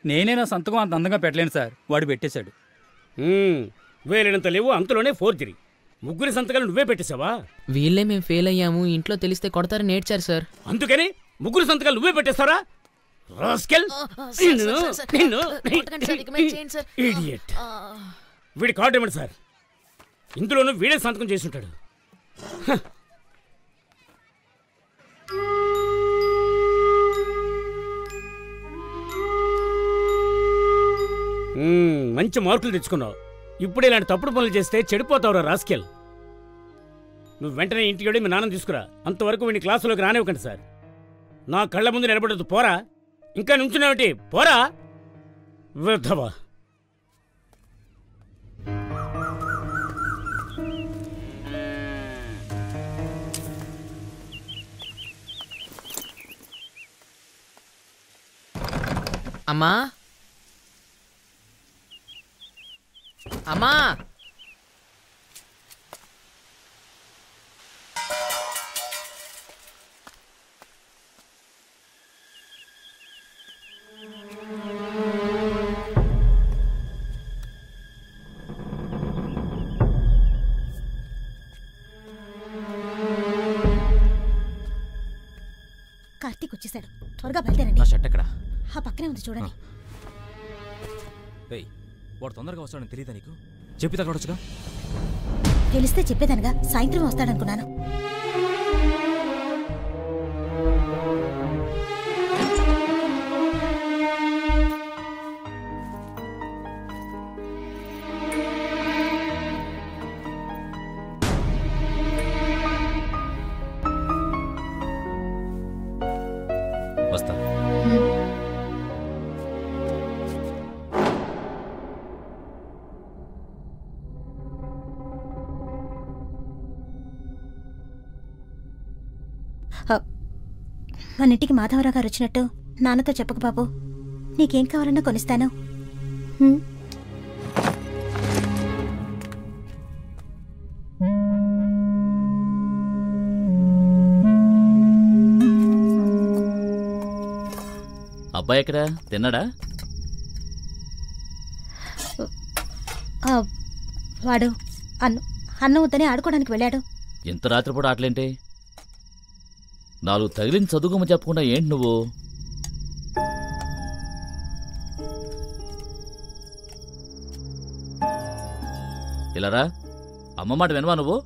నేనే నా సంతకం అంత అందంగా పెట్టలేను సార్, వాడు పెట్టేశాడు. వేలినంత లేవు, అంతలోనే ఫోర్జరీ. ముగ్గురి సంతకాలు నువ్వే పెట్టేశావా? వీళ్ళే మేము ఫెయిల్ అయ్యాము, ఇంట్లో తెలిస్తే కొడతారని నేర్చారు సార్. అందుకని ముగ్గురు సంతకాలు నువ్వే పెట్టేస్తారా? వీడి కార్డు ఇవ్వండి సార్. ఇందులోనూ వీడే సంతకం చేసి ఉంటాడు. మంచి మార్కులు తెచ్చుకున్నావు. ఇప్పుడు ఇలాంటి తప్పుడు పనులు చేస్తే చెడిపోతావురా రాస్కెల్. నువ్వు వెంటనే ఇంటికి వెళ్ళి మీ నాన్న తీసుకురా. అంతవరకు వీడిని క్లాసులోకి రానివ్వకండి సార్. నా కళ్ళ ముందు నిలబడదు. పోరా, ఇంకా నుంచున్నావేంటి? పోరా వృద్ధవా. అమ్మా అమ్మా కార్తీక్ వచ్చేసాడు, త్వరగా బయలుదేరండి. నా షర్ట్ ఎక్కడ? ఆ పక్కనే ఉంది చూడండి. వాడు తొందరగా వస్తాడని తెలియదా నీకు? చెప్పి తగ్గొచ్చుగా. తెలిస్తే చెప్పేదనగా, సాయంత్రం వస్తాడనుకున్నాను. వస్తా. మన ఇంటికి మాధవరావు గారు వచ్చినట్టు నాన్నతో చెప్పకు బాబు. నీకేం కావాలన్నా కొనిస్తాను. అబ్బాయి ఎక్కడ? తిన్నాడా? వాడు అన్నం వద్దని ఆడుకోవడానికి వెళ్ళాడు. ఇంత రాత్రిపూట ఆటలేంటి? 4 తగిలిన చదువుకోమని చెప్పకుండా ఏంటి నువ్వు? ఇలారా, అమ్మ మాట వినవా నువ్వు?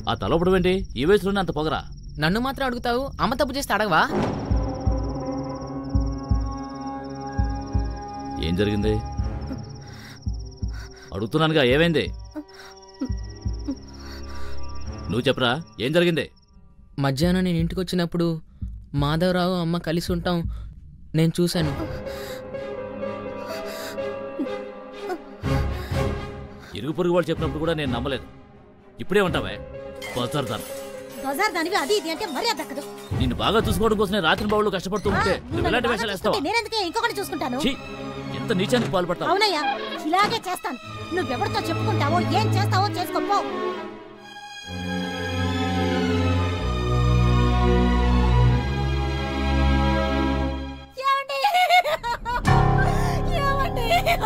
ఆ తలపడు ఏంటి? ఈ వయసులోనే అంత పొగరా? నన్ను మాత్రం అడుగుతావు, అమ్మ తప్పు చేస్తే అడగవా? ఏం జరిగింది అడుగుతున్నానుగా, ఏమైంది? నువ్వు చెప్పరా, ఏం జరిగింది? మధ్యాహ్నం నేను ఇంటికి వచ్చినప్పుడు మాధవరావు అమ్మ కలిసి ఉంటాం, నేను చూశాను. ఇరుగు పొరుగు వాళ్ళు చెప్పినప్పుడు కూడా నేను నమ్మలేదు. ఇప్పుడే ఉంటావే బజార్దాన్. బజార్దానివి అది ఇది అంటే మర్యాద దక్కదు. నిన్ను బాగా చూసుకోవడం కోసమే రాత్రి బావులు కష్టపడుతూ ఉంటే నువ్వు ఇలాంటి వేషాలు వేస్తావా? నేనెందుకే ఇంకొకటి చూసుకుంటాను. ఎంత నీచానికి పాల్పడతావు? అవునయ్యా, ఇలాగే చేస్తాను. నువ్వెవరితో చెప్పుకుంటావో ఏం చేస్తావో చేసుకోపో.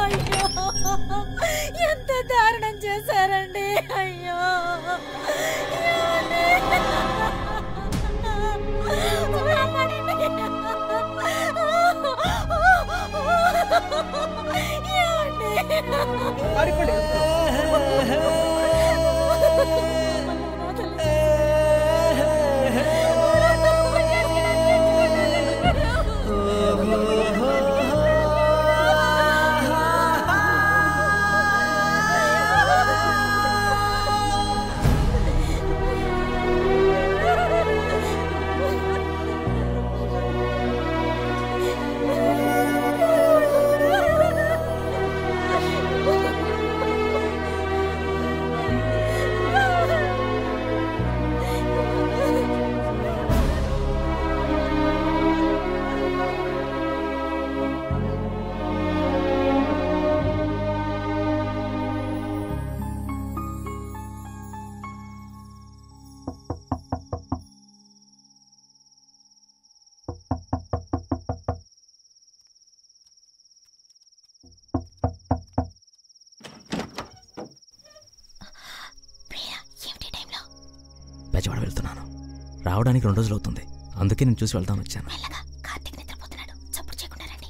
అయ్యో, ఎంత దారుణం చేశారండి. అయ్యో, విజయవాడ వెళ్తున్నాను. రావడానికి 2 రోజులు అవుతుంది. అందుకే నేను చూసి వెళ్తాను వచ్చాను. మెల్లగా, కార్తీక్ నిద్రపోతున్నాడు. చప్పుడు చేయకుండా రండి.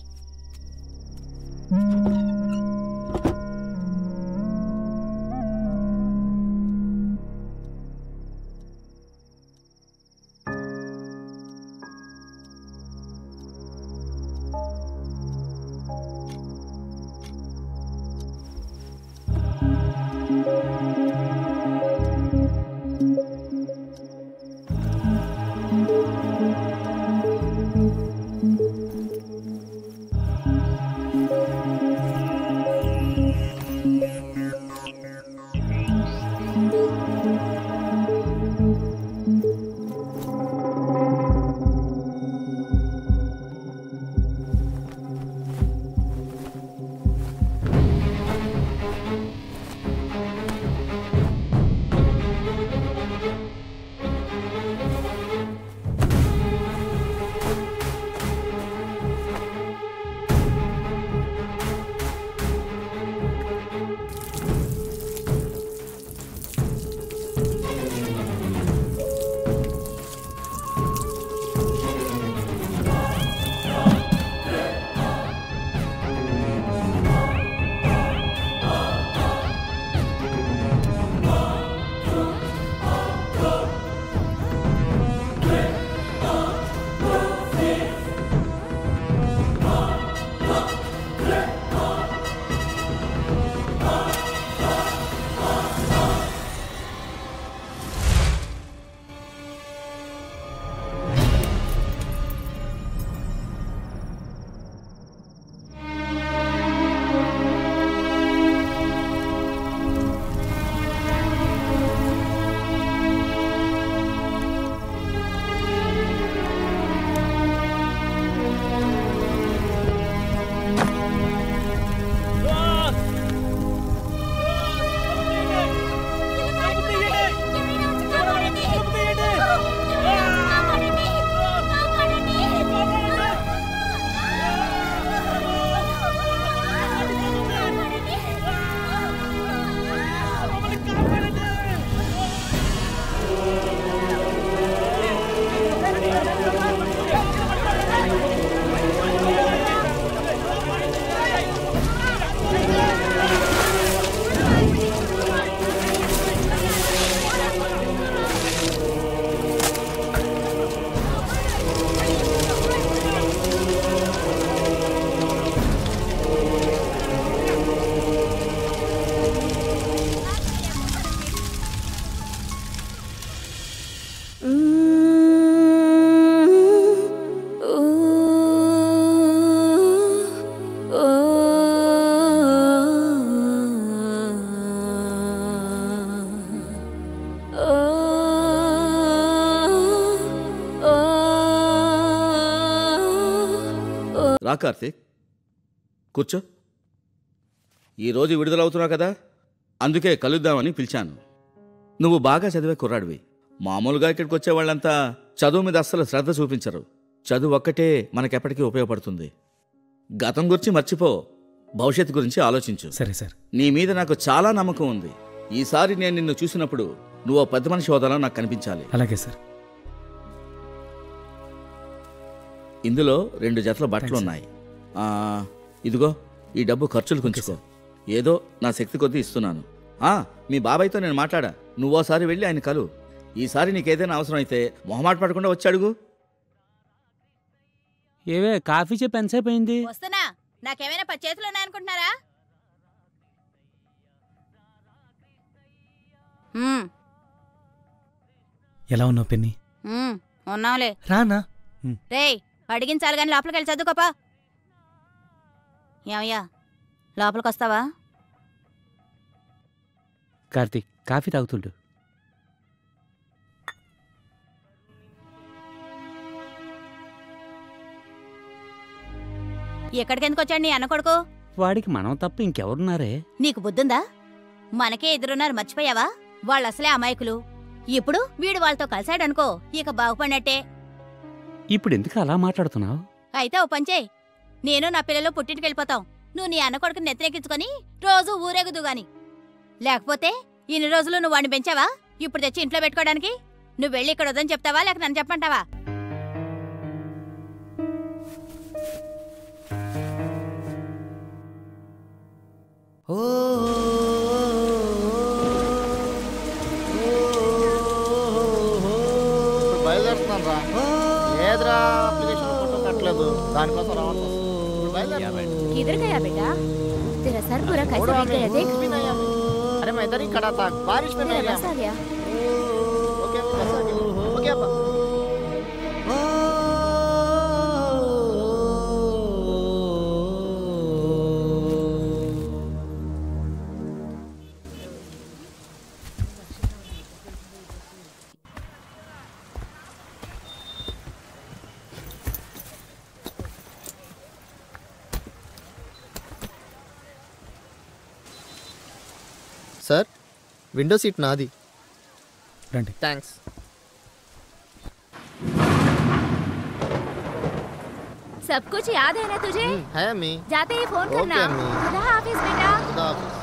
రా కార్తీక్, కూర్చో. ఈరోజు విడుదలవుతున్నావు కదా, అందుకే కలుద్దామని పిలిచాను. నువ్వు బాగా చదివే కుర్రాడివి. మామూలుగా ఇక్కడికి వచ్చేవాళ్ళంతా చదువు మీద అస్సలు శ్రద్ధ చూపించరు. చదువు ఒక్కటే మనకెప్పటికీ ఉపయోగపడుతుంది. గతం గురించి మర్చిపో, భవిష్యత్తు గురించి ఆలోచించు. సరే సార్. నీ మీద నాకు చాలా నమ్మకం ఉంది. ఈసారి నేను నిన్ను చూసినప్పుడు నువ్వు పెద్ద మనిషి హోదాలో నాకు కనిపించాలి. అలాగే సార్. ఇందులో 2 జతల బట్టలున్నాయి. ఇదిగో ఈ డబ్బు ఖర్చులు కొంచుకో. ఏదో నా శక్తి కొద్దీ ఇస్తున్నాను. మీ బాబాయ్తో నేను మాట్లాడా. నువ్వోసారి వెళ్ళి ఆయన కలు. ఈసారి నీకేదైనా అవసరం అయితే మొహమాట పడకుండా వచ్చి అడుగు. ఏవే కాఫీ చెప్పి ఎంతసేపు అయింది? వస్తున్నా. నాకేమైనా 10 చేతులు ఉన్నాయనుకుంటున్నారా? ఎలా ఉన్నావు పెన్ని? ఉన్నావులే. రానా? రేయ్, అడిగించాలి కానీ లోపలికి వెళ్ళి చదువుకోపా. ఏమయ్యా, లోపలికి వస్తావా? కార్తీక్ కాఫీ తాగుతుండు. ఎక్కడికెందుకు వచ్చాడు నీ అన్న కొడుకు? వాడికి మనం తప్ప ఇంకెవరున్నారే? నీకు బుద్ధుందా? మనకే ఎదురున్నారు, మర్చిపోయావా? వాళ్ళు అసలే అమాయకులు. ఇప్పుడు వీడు వాళ్ళతో కలిశాడనుకో, ఇక బాగుపడినట్టే. ఇప్పుడు ఎందుకు అలా మాట్లాడుతున్నావు? అయితే ఓ పంచే, నేను నా పిల్లలు పుట్టింటికి వెళ్ళిపోతాం. నువ్వు నీ అన్న కొడుకుని నెత్తినెక్కించుకొని రోజు ఊరేగుదు గాని. లేకపోతే ఇన్ని రోజులు నువ్వు వాడిని పెంచావా? ఇప్పుడు తెచ్చి ఇంట్లో పెట్టుకోవడానికి? నువ్వు వెళ్ళి ఇక్కడ వద్దని చెప్తావా లేక నన్ను చెప్పంటావా? బయలుదేరుతున్నాను రా. లేదురా, అప్లికేషన్ ఫోటో కట్టలేదు, దానికోసం రావాలి. किधर गया बेटा? तेरा सर पूरा कैसा भीग गया देख। अरे मैं इधर ही खड़ा था, बारिश में मैं बस आ गया। ओके बस आ गया, हो गया अब्बा। సార్, విండో సీట్ నాది. రండి. థ్యాంక్స్. सब कुछ याद है ना तुझे? है अम्मी. जाते ही फोन करना। खुदा हाफिज बेटा। खुदा हाफिज.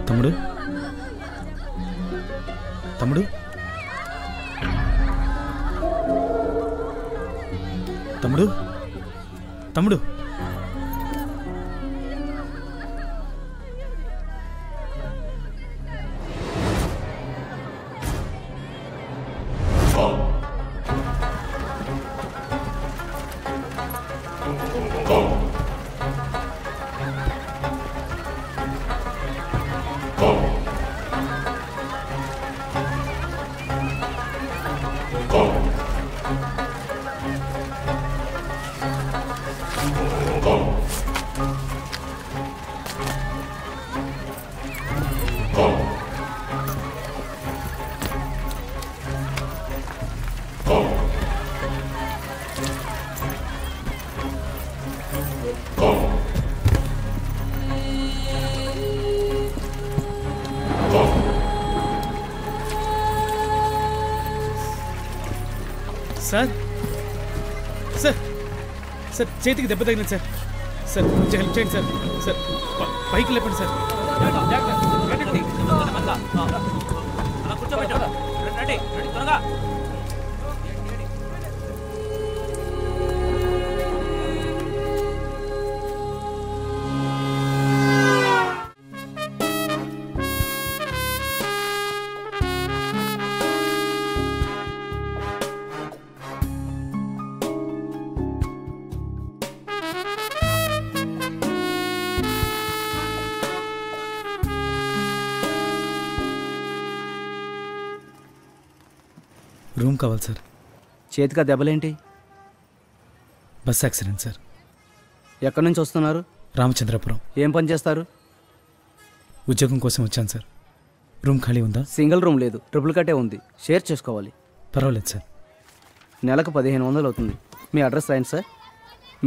తమ్ముడు తమ్ముడు తమ్ముడు తమ్ముడు సార్ సార్ సార్ చేతికి దెబ్బ తగిలింది సార్. సార్ కొంచెం హెల్ప్ చేయండి సార్. సార్ పైకి లేపండి సార్. రూమ్ కావాలి సార్. చేతికి దెబ్బలేంటి? Bus accident sir. ఎక్కడి నుంచి వస్తున్నారు? రామచంద్రపురం. ఏం పని చేస్తారు? ఉద్యోగం కోసం వచ్చాను సార్. రూమ్ ఖాళీ ఉందా? సింగిల్ రూమ్ లేదు, ట్రిపుల్ కట్టే ఉంది. షేర్ చేసుకోవాలి. పర్వాలేదు సార్. నెలకు 1500 అవుతుంది. మీ అడ్రస్ రాయండి సార్.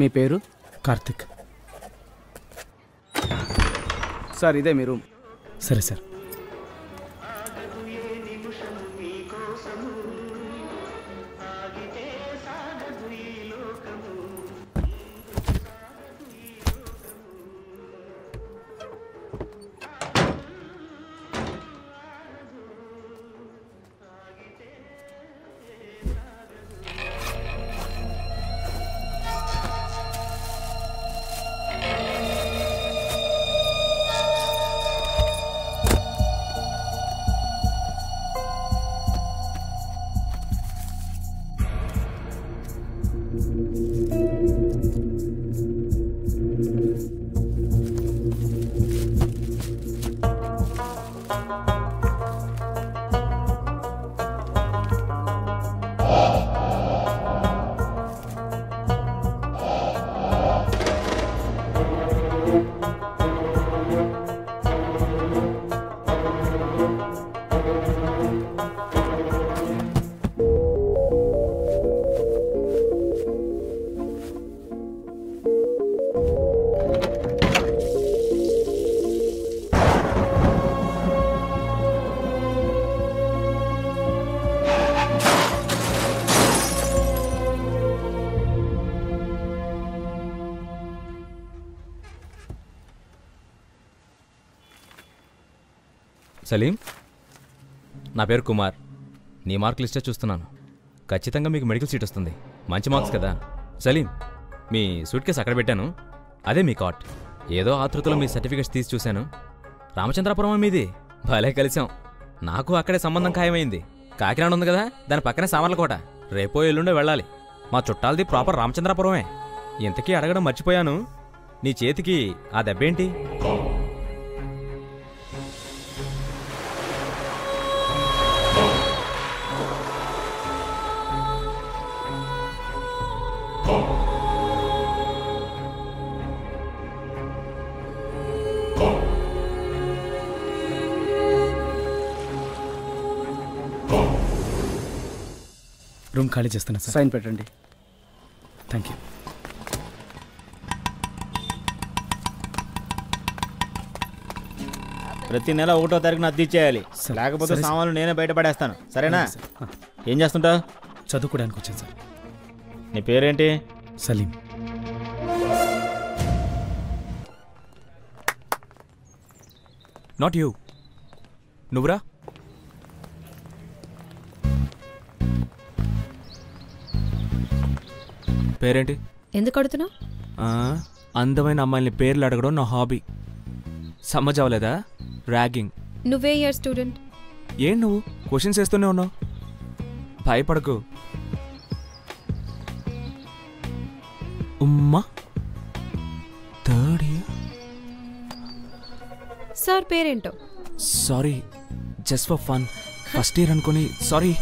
మీ పేరు? కార్తిక్. సార్ ఇదే మీ రూమ్. సరే సార్. సలీం, నా పేరు కుమార్. నీ మార్క్ లిస్టే చూస్తున్నాను. ఖచ్చితంగా మీకు మెడికల్ సీట్ వస్తుంది. మంచి మార్క్స్ కదా. సలీం, మీ సూట్ కేసు అక్కడ పెట్టాను. అదే మీ కాట్. ఏదో ఆతృతలో మీ సర్టిఫికేట్స్ తీసి చూశాను. రామచంద్రాపురం మీది. భలే కలిసాం. నాకు అక్కడే సంబంధం ఖాయమైంది. కాకినాడ ఉంది కదా, దాని పక్కనే సామర్లకోట. రేపో ఎల్లుండో వెళ్ళాలి. మా చుట్టాలది ప్రాపర్ రామచంద్రాపురమే. ఇంతకీ అడగడం మర్చిపోయాను, నీ చేతికి ఆ దెబ్బేంటి? రూమ్ ఖాళీ చేస్తున్నా సార్. సైన్ పెట్టండి. Thank you. ప్రతి నెల 1వ తారీఖున అద్దె ఇచ్చేయాలి. లేకపోతే సామాన్లు నేనే బయటపడేస్తాను. సరేనా? ఏం చేస్తుంటావు? చదువుకోవడానికి వచ్చాను సార్. నీ పేరేంటి? సలీం. Not you. నువ్వురా. పేరేంటి? ఎందుకు అడుగుతున్నావు? అందమైన అమ్మాయిని పేర్లు అడగడం నా హాబీ. సమ్మజవలేదా? ర్యాగింగ్. నువ్వే ఇయర్ స్టూడెంట్? ఏం నువ్వు క్వశ్చన్స్ వేస్తూనే ఉన్నావు. భయపడకు. ఉమ్మా, థర్డ్ ఇయర్. సార్ పేరేంటో? Sorry, just for fun. First year అనుకుని సారీ.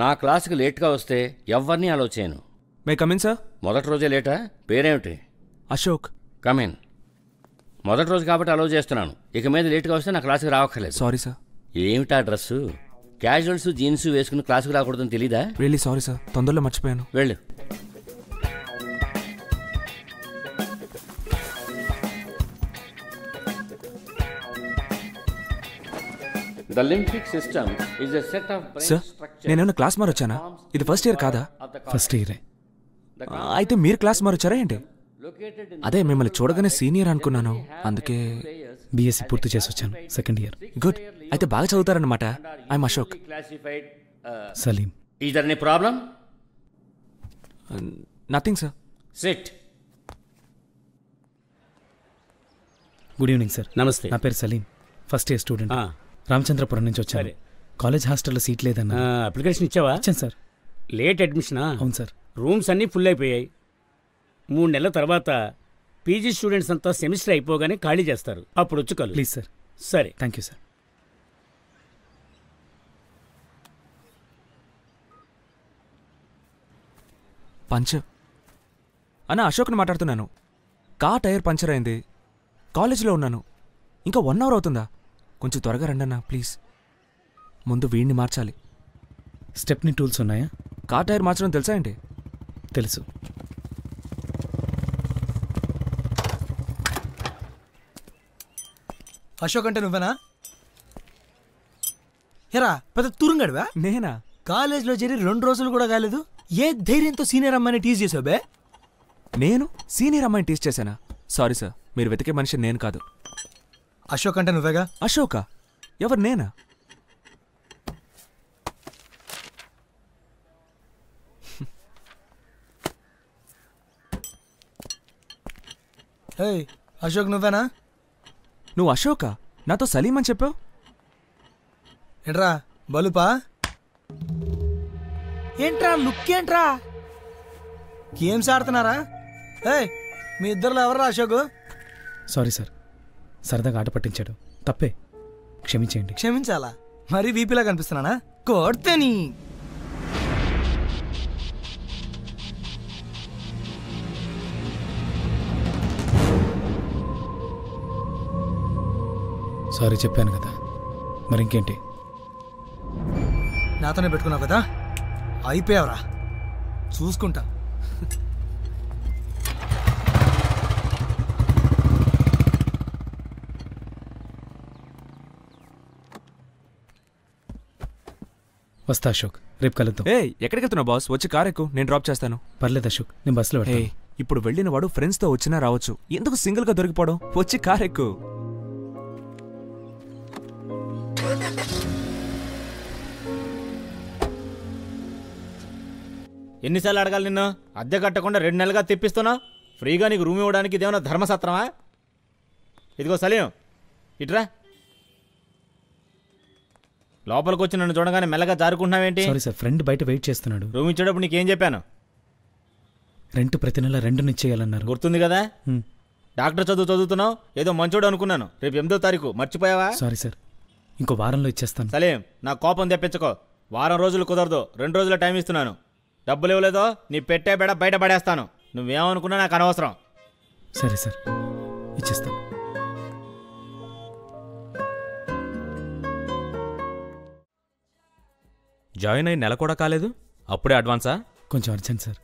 నా క్లాస్కి లేట్గా వస్తే ఎవరిని అలో చేయను. May come in sir? మొదటి రోజే లేటా? పేరేమిటి? అశోక్. కమిన్. మొదటి రోజు కాబట్టి అలో చేస్తున్నాను. ఇక మీద లేట్గా వస్తే నా క్లాస్కి రావక్కర్లేదు. Sorry sir. ఏమిటా డ్రెస్సు? క్యాజువల్స్ జీన్స్ వేసుకుని క్లాస్కి రాకూడదని తెలీదా? రియల్లీ సారీ సార్, తొందరలో మర్చిపోయాను. వెళ్ళు. The limbic system is a set of brain sir, structures. నేనేమన్నా క్లాస్ మారొచ్చానా? ఇది ఫస్ట్ ఇయర్ కాదా? ఫస్ట్ ఇయరే. అయితే మీరు క్లాస్ మారొచ్చారా ఏంటి? అదే మిమ్మల్ని చూడగానే సీనియర్ అనుకున్నాను, అందుకే. బీఎస్సీ పూర్తి చేసి వచ్చాను, సెకండ్ ఇయర్. గుడ్. అయితే బాగా చదువుతారన్నమాట. I'm Ashok. Salim. Is there any problem? Nothing sir. Sit. Good evening sir. నమస్తే. నా పేరు Salim, first year student. Ramachandrapuram నుంచి వచ్చాను. కాలేజ్ హాస్టల్లో సీట్ లేదన్నా. అప్లికేషన్ ఇచ్చావా? ఇచ్చాను సార్. లేట్ అడ్మిషనా? అవును సార్. రూమ్స్ అన్నీ ఫుల్ అయిపోయాయి. 3 నెలల తర్వాత పీజీ స్టూడెంట్స్ అంతా సెమిస్టర్ అయిపోగానే ఖాళీ చేస్తారు. అప్పుడు వచ్చి కలు. Please sir. సరే, థ్యాంక్ యూ సార్. పంచర్ అన్న, అశోక్ని మాట్లాడుతున్నాను. కార్ టైర్ పంచర్ అయింది. కాలేజీలో ఉన్నాను. ఇంకా 1 అవర్ అవుతుందా? కొంచెం త్వరగా రండి అన్న ప్లీజ్. ముందు వీడిని మార్చాలి. స్టెప్ని టూల్స్ ఉన్నాయా? కార్ టైర్ మార్చడం తెలుసా ఏంటి? తెలుసు. అశోక్ అంటే నువ్వేనా? ఎరా పెద్ద తురుంగడివా? నేనా? కాలేజ్లో చేరి 2 రోజులు కూడా కాలేదు. ఏ ధైర్యంతో సీనియర్ అమ్మాయిని టీజ్ చేసావు బే? నేను సీనియర్ అమ్మాయిని టీజ్ చేశానా? సారీ సార్, మీరు వెతికే మనిషి నేను కాదు. అశోక్ అంటే నువ్వేగా? అశోకా? ఎవరు, నేనా? ఏయ్, అశోక్ నువ్వేనా? నువ్వు అశోకా? నాతో సలీం అని చెప్పావు ఏంట్రా బలుపా? ఏంట్రా లుక్ ఏంట్రా? గేమ్స్ ఆడుతున్నారా? ఏయ్, మీ ఇద్దరులో ఎవర్రా అశోక్? సారీ సార్, సరదాగా ఆట పట్టించాడు, తప్పే, క్షమించేయండి. క్షమించాలా? మరీ వీపీలా కనిపిస్తున్నానా? కొడితేని. సారీ చెప్పాను కదా, మరి ఇంకేంటి? నాతోనే పెట్టుకున్నావు కదా, అయిపోయావురా, చూసుకుంటా. వస్తా అశోక్, రేపు కలుద్దాం. ఏ, ఎక్కడికి వెళ్తున్నావు బాస్? వచ్చి కార్ ఎక్కు, నేను డ్రాప్ చేస్తాను. పర్లేదు అశోక్, నేను బస్సులో వెళ్తాను. ఇప్పుడు వెళ్ళిన వాడు ఫ్రెండ్స్తో వచ్చినా రావచ్చు, ఎందుకు సింగిల్గా దొరికిపోవడం? వచ్చి కార్ ఎక్కు. ఎన్నిసార్లు అడగాలి నిన్ను? అద్దె కట్టకుండా 2 నెలలుగా తెప్పిస్తున్నావు. ఫ్రీగా నీకు రూమ్ ఇవ్వడానికి ఇదేమన్నా ధర్మసత్రమా? ఇదిగో సలీం, ఇట్రా. లోపలికి వచ్చి నన్ను చూడగానే మెల్లగా జారుకుంటున్నావేంటి? సారీ సార్, ఫ్రెండ్ బయట వెయిట్ చేస్తున్నాడు. రూమ్ ఇచ్చేటప్పుడు నీకేం చెప్పాను? రెంట్ ప్రతి నెల 2 ఇచ్చేయాలన్నారు. గుర్తుంది కదా? డాక్టర్ చదువుతున్నావు, ఏదో మంచోడు అనుకున్నాను. రేపు 8వ తారీఖు మర్చిపోయావా? సారీ సార్, ఇంకో వారంలో ఇచ్చేస్తాను. సలీం, నా కోపం తెప్పించుకో. వారం రోజులు కుదరదు, 2 రోజుల టైం ఇస్తున్నాను. డబ్బులు ఇవ్వలేదో నీ పెట్టే బెడ బయట పడేస్తాను. నువ్వేమనుకున్నా నాకు అనవసరం. సరే సార్, ఇచ్చేస్తాను. జాయిన్ అయ్యి నెల కూడా కాలేదు, అప్పుడే అడ్వాన్సా? కొంచెం అర్జెంట్ సార్.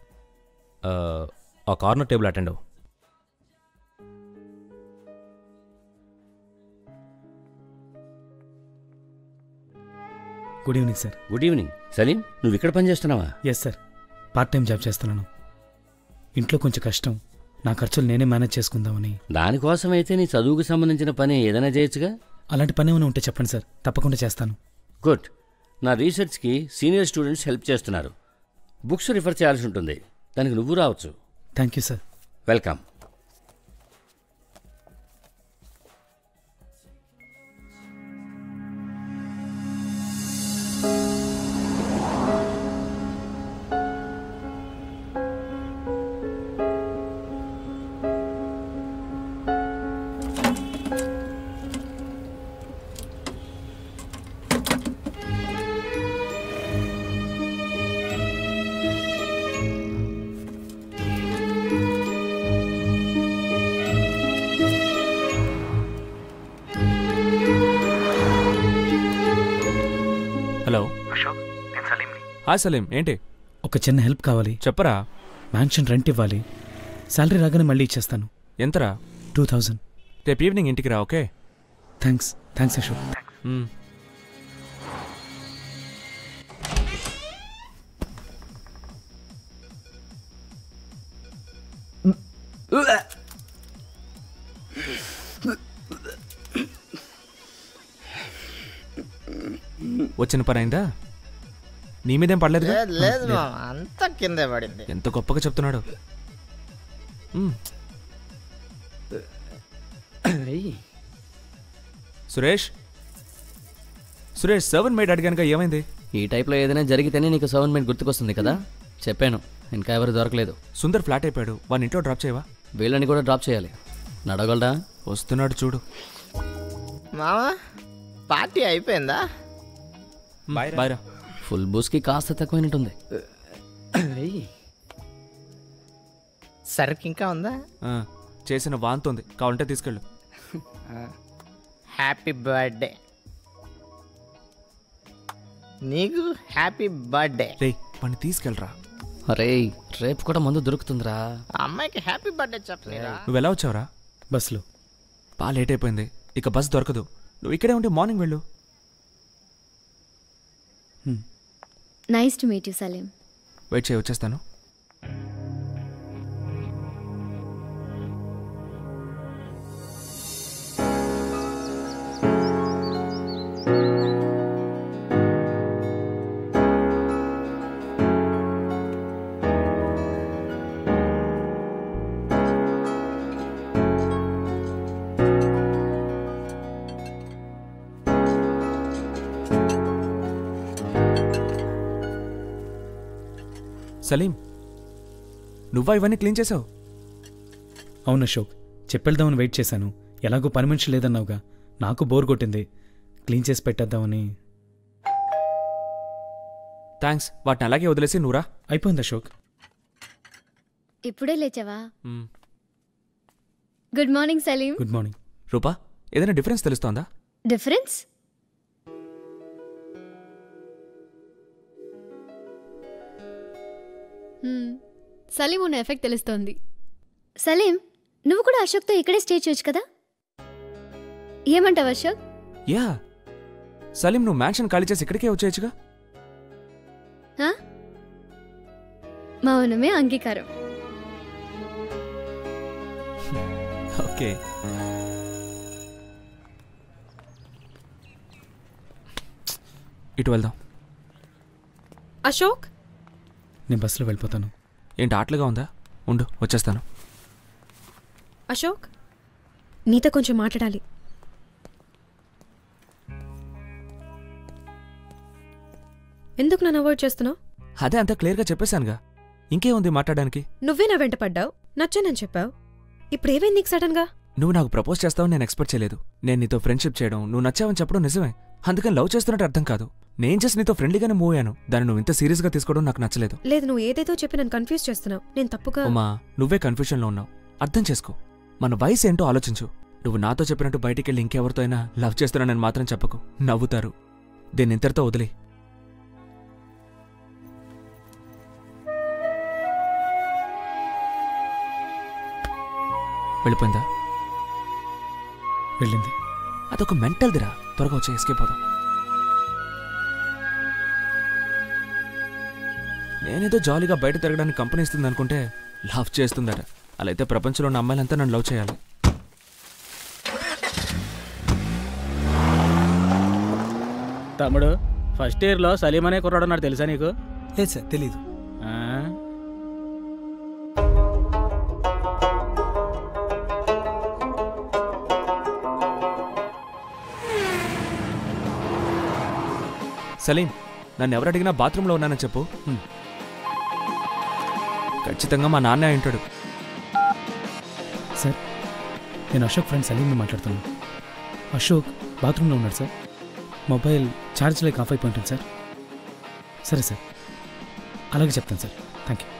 ఆ కార్నర్ టేబుల్ అటెండ్ అవ్వు. Good evening sir. Good evening. Salim, నువ్వు ఇక్కడ పని చేస్తున్నావా? Yes sir, part time job చేస్తున్నాను. ఇంట్లో కొంచెం కష్టం, నా ఖర్చులు నేనే మేనేజ్ చేసుకుందామని. దానికోసమైతే నీ చదువుకు సంబంధించిన పని ఏదైనా చేయొచ్చుగా. అలాంటి పని ఏమైనా ఉంటే చెప్పండి సార్, తప్పకుండా చేస్తాను. గుడ్. నా రీసెర్చ్కి సీనియర్ స్టూడెంట్స్ హెల్ప్ చేస్తున్నారు. బుక్స్ రిఫర్ చేయాల్సి ఉంటుంది, దానికి నువ్వు రావచ్చు. Thank you sir. Welcome. Hello Ashok, నేను సలీంని. హాయ్ సలీం, ఏంటి? ఒక చిన్న హెల్ప్ కావాలి. చెప్పరా. మ్యాన్షన్ రెంట్ ఇవ్వాలి, శాలరీ రాగానే మళ్ళీ ఇచ్చేస్తాను. ఎంతరా? 2000. రేపు ఈవినింగ్ ఇంటికి రా. ఓకే? థ్యాంక్స్ అశోక్. వచ్చిన పని అయిందా? నీ మీదేం పడలేదు? లేదు, అంతా కిందే పడింది. ఎంత గొప్పగా చెప్తున్నాడు. సురేష్, సర్వెంట్ మేడ్ అడిగానుగా, ఏమైంది? ఈ టైప్లో ఏదైనా జరిగితేనే నీకు సర్వెంట్ మేడ్ గుర్తుకొస్తుంది కదా. చెప్పాను, ఇంకా ఎవరు దొరకలేదు. సుందర్ ఫ్లాట్ అయిపోయాడు, వాడిని ఇంట్లో డ్రాప్ చేయవా? వీళ్ళని కూడా డ్రాప్ చేయాలి. నడగలడా? వస్తున్నాడు చూడు. మామా, పార్టీ అయిపోయిందా? బాయ్రా. ఫుల్ బూస్కి కాస్త తక్కువైనట్టుంది. సరుకు ఇంకా ఉందా? చేసిన వాంతుంది, కావాలంటే తీసుకెళ్ళు. Happy birthday. నీకు హ్యాపీ బర్త్డే. రే, వాడిని తీసుకెళ్ళరా. అరే, రేపు కూడా మందు దొరుకుతుందిరా. అమ్మాయికి హ్యాపీ బర్త్డే చెప్పలేరా? నువ్వు ఎలా వచ్చావురా? బస్సులో. బాగా లేట్ అయిపోయింది, ఇక బస్ దొరకదు. నువ్వు ఇక్కడే ఉంటే మార్నింగ్ వెళ్ళు. Nice to meet you Salim. Wait చేయి, వచ్చేస్తాను. సలీం, నువ్వా ఇవన్నీ క్లీన్ చేసావు? అవును అశోక్, చెప్పేద్దామని వెయిట్ చేశాను. ఎలాగో పని మనిషి లేదన్నావుగా, నాకు బోర్ కొట్టింది, క్లీన్ చేసి పెట్టేద్దామని. థ్యాంక్స్. వాటిని అలాగే వదిలేసి నువ్వురా. అయిపోయింది అశోక్. ఇప్పుడే లేచావా? Good morning Salim. Good morning. Rupa, ఏదైనా డిఫరెన్స్ తెలుస్తోందా? డిఫరెన్స్? సలీం ఉన్న ఎఫెక్ట్ తెలుస్తోంది. సలీం, నువ్వు కూడా అశోక్తో ఇక్కడే స్టే చేయొచ్చు కదా. ఏమంటావు అశోక్? యా, సలీం నువ్వు మ్యాన్షన్ ఖాళీ చేసి ఇక్కడికే వచ్చేయచ్చుగా. మౌనమే అంగీకారం. ఓకే. ఇటు వెళ్దాం. అశోక్, నేను బస్సులో వెళ్ళిపోతాను. ఏంటి ఆటలుగా ఉందా? ఉండు వచ్చేస్తాను. అశోక్, నీతో కొంచెం మాట్లాడాలి. ఎందుకు నన్ను అవాయిడ్ చేస్తున్నావు? అదే అంతా క్లియర్గా చెప్పేశానుగా, ఇంకేముంది మాట్లాడడానికి? నువ్వే నా వెంట పడ్డావు, నచ్చానని చెప్పావు. ఇప్పుడు ఏమైంది నీకు సడన్ గా? నువ్వు నాకు ప్రపోజ్ చేస్తావని నేను ఎక్స్పెక్ట్ చేయలేదు. నేను నీతో ఫ్రెండ్షిప్ చేయడం, నువ్వు నచ్చావని చెప్పడం నిజమే. అందుకని లవ్ చేస్తున్నట్టు అర్థం కాదు. నేను జస్ట్ నీతో ఫ్రెండ్లీగానే మూవ్ అయ్యాను. దాన్ని నువ్వు ఇంత సీరియస్గా తీసుకోవడం నాకు నచ్చలేదు. లేదు, నువ్వు ఏదేదో చెప్పి నన్ను కన్ఫ్యూజ్ చేస్తున్నావు. నేను తప్పుగా... ఉమా, నువ్వే కన్ఫ్యూషన్లో ఉన్నావు. అర్థం చేసుకో. మన వయసు ఏంటో ఆలోచించు. నువ్వు నాతో చెప్పినట్టు బయటికి వెళ్ళి ఇంకెవరితో అయినా లవ్ చేస్తున్నానని మాత్రం చెప్పకు. నవ్వుతారు. దీన్ని ఇంతటితో వదిలే. వెళ్ళిపోయిందా? వెళ్ళింది. అదొక మెంటల్ దిరా. త్వరగా వచ్చి ఎస్కేప్ అవుదాం. నేనేదో జాలీగా బయట తిరగడానికి కంపెనీ ఇస్తుంది అనుకుంటే లవ్ చేస్తుందట. అలా అయితే ప్రపంచంలో ఉన్న అమ్మాయిలంతా నన్ను లవ్ చేయాలి. తమ్ముడు, ఫస్ట్ ఇయర్లో సలీం అనే కుర్రాడు నాకు తెలుసా నీకు? లేదు సార్, తెలీదు. సలీం, నన్ను ఎవరు అడిగినా బాత్రూంలో ఉన్నానని చెప్పు. ఖచ్చితంగా మా నాన్నే ఉంటాడు. సార్, నేను అశోక్ ఫ్రెండ్ సలీంని మాట్లాడుతున్నాను. అశోక్ బాత్రూంలో ఉన్నాడు సార్. మొబైల్ ఛార్జ్ లేక ఆఫ్ అయిపోయి ఉంటుంది సార్. సరే సార్, అలాగే చెప్తాను సార్. Thank you.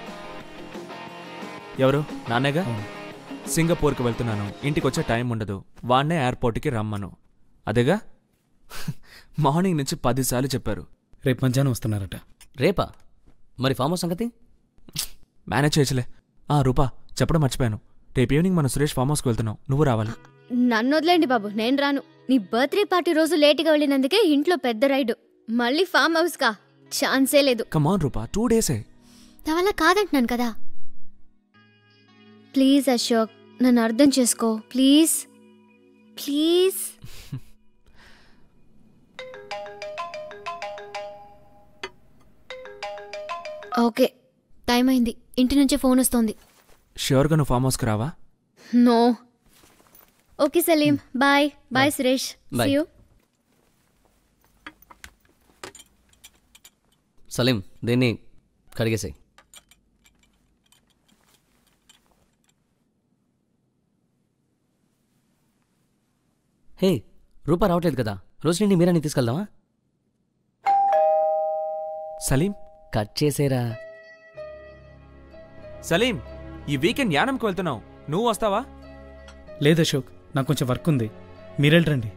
ఎవరు? నాన్నేగా. సింగపూర్కి వెళ్తున్నాను, ఇంటికి వచ్చే టైం ఉండదు, వాన్నే ఎయిర్పోర్ట్కి రమ్మను. అదేగా? మార్నింగ్ నుంచి 10 సార్లు చెప్పారు. రేపు మధ్యాహ్నం వస్తున్నారట. రేపా? మరి ఫామ్ హౌస్ సంగతి మేనేజ్ చేయొచ్చులే. రూపా, చెప్పడం మర్చిపోయాను. రేపు ఈవినింగ్ మనం సురేష్ ఫామ్ హౌస్కి వెళ్తున్నాం. నువ్వు రావాలి. నన్ను వదిలేండి బాబు, నేను రాను. నీ బర్త్డే పార్టీ రోజు లేట్గా వెళ్ళినందుకే ఇంట్లో పెద్ద రైడు, మళ్ళీ ఫామ్ హౌస్ కా ఛాన్సే లేదు. కమాన్ రూపా, 2 డేసే. నా వల్ల కాదంటున్నాను కదా. ప్లీజ్ అశోక్, నన్ను అర్థం చేసుకో ప్లీజ్ ప్లీజ్. ఓకే, టైం అయింది. ఇంటి నుంచే ఫోన్ వస్తోంది. ష్యూర్గా నువ్వు ఫామ్ హౌస్కి రావా? No. Okay Salim, bye. Bye Suresh. Bye. See you. Salim, దీన్ని కడిగేసాయి. హే, రూపా రావట్లేదు కదా, రోజు నుండి మీరని తీసుకెళ్దామా? సలీం, కట్ చేసేరా. సలీం, ఈ వీకెండ్ యానంకి వెళ్తున్నావు, నువ్వు వస్తావా? లేదు అశోక్, నాకు కొంచెం వర్క్ ఉంది, మీరెళ్ళరండి.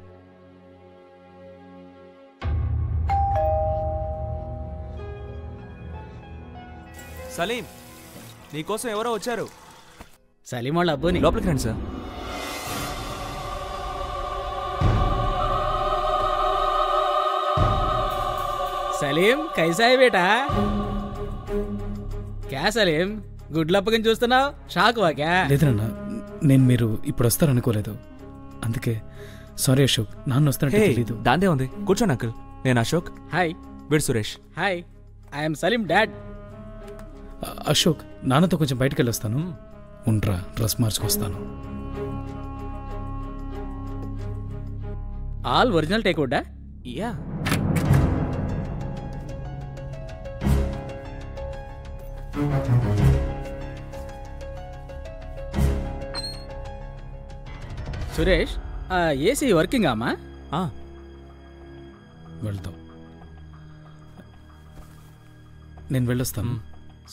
సలీం, నీకోసం ఎవరో వచ్చారు. సలీం వాళ్ళ అబ్బోని. లోపలికి రండి సార్. సలీం, కైసా హై బేటా? క్యా సలీం, గుడ్లు అప్పగించి చూస్తున్నావు? షాక్ వా క్యా? లేదన్నా, నేను మీరు ఇప్పుడు వస్తారనుకోలేదు, అందుకే. సారీ అశోక్, నాన్న వస్తానంటే తెలీదు. దాందే ఉంది, కూర్చోండి అంకుల్. నేను అశోక్. హాయ్. వీడు Suresh. Hi, I'm Salim dad. Ashok, నాన్నతో కొంచెం బయటకు వెళ్ళొస్తాను. ఉండ్రా, డ్రెస్ మార్చుకొస్తాను. ఆల్ ఒరిజినల్ టేక్వుడ్డా? యా. సురేష్, ఏసీ వర్కింగ్ అమ్మా? వెళ్తాం, నేను వెళ్ళొస్తాను.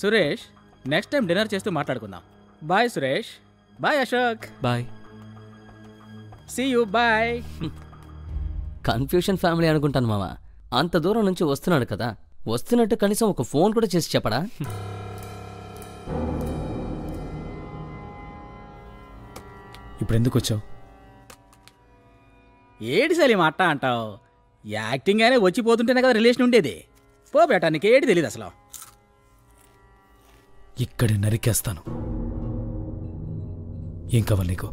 సురేష్, నెక్స్ట్ టైం డిన్నర్ చేస్తూ మాట్లాడుకుందాం. Bye Suresh. Bye Ashok. Bye. See you. Bye. Confusion family అనుకుంటాను మామ. అంత దూరం నుంచి వస్తున్నాడు కదా, వస్తున్నట్టు కనీసం ఒక ఫోన్ కూడా చేసి చెప్పడా? ఇప్పుడు ఎందుకు వచ్చావు? ఏడి సలీం అట్ట అంటావు? యాక్టింగ్ అయినా వచ్చిపోతుంటేనే కదా రిలేషన్ ఉండేది. పో బేటా, నీకు ఏడి తెలియదు అసలు. ఇక్కడే నరికేస్తాను. ఏం కావాలి నీకు?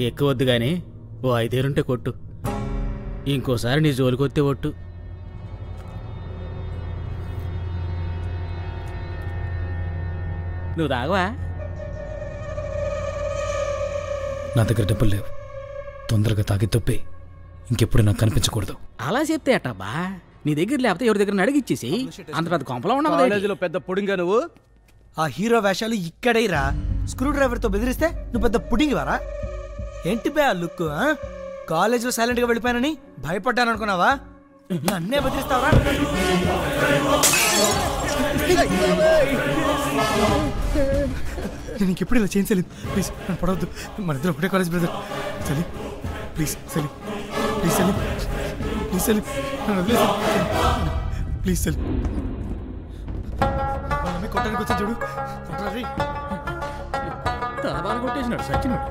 ఎక్కువ వద్దు కానీ ఓ 5,000 కొట్టు. ఇంకోసారి నీ జోలికొత్తే ఒట్టు. నువ్వు తాగవా? నా దగ్గర డబ్బులు లేవు. తొందరగా తాగి తప్పే ఇంకెప్పుడు నాకు కనిపించకూడదు. అలా చెప్తే అట్టబ్బా, నీ దగ్గర లేకపోతే ఎవరి దగ్గర అడిగిచ్చేసి అంత పెద్ద కొంపలో ఉన్నావు. కాలేజీలో పెద్ద పుడింగా నువ్వు. ఆ హీరో వేషాలు ఇక్కడే రా. స్క్రూ డ్రైవర్తో బెదిరిస్తే నువ్వు పెద్ద పుడింగి వారా? ఏంటి బే ఆ లుక్? కాలేజీలో సైలెంట్గా వెళ్ళిపోయానని భయపడ్డాను అనుకున్నావా? నన్నే బెదిరిస్తావరా? నేను ఇంకెప్పుడు ఇలా చేయను సలీం. ప్లీజ్ నన్ను పడవద్దు. మన ఇద్దరు ఒకటే college brother. Salim please, Salim please, Salim please, Salim నన్ను వదిలేసి ప్లీజ్ సలీం. కొట్టడానికి వచ్చా చూడు. తలబాలు కొట్టేసినాడు సచ్చినాడు.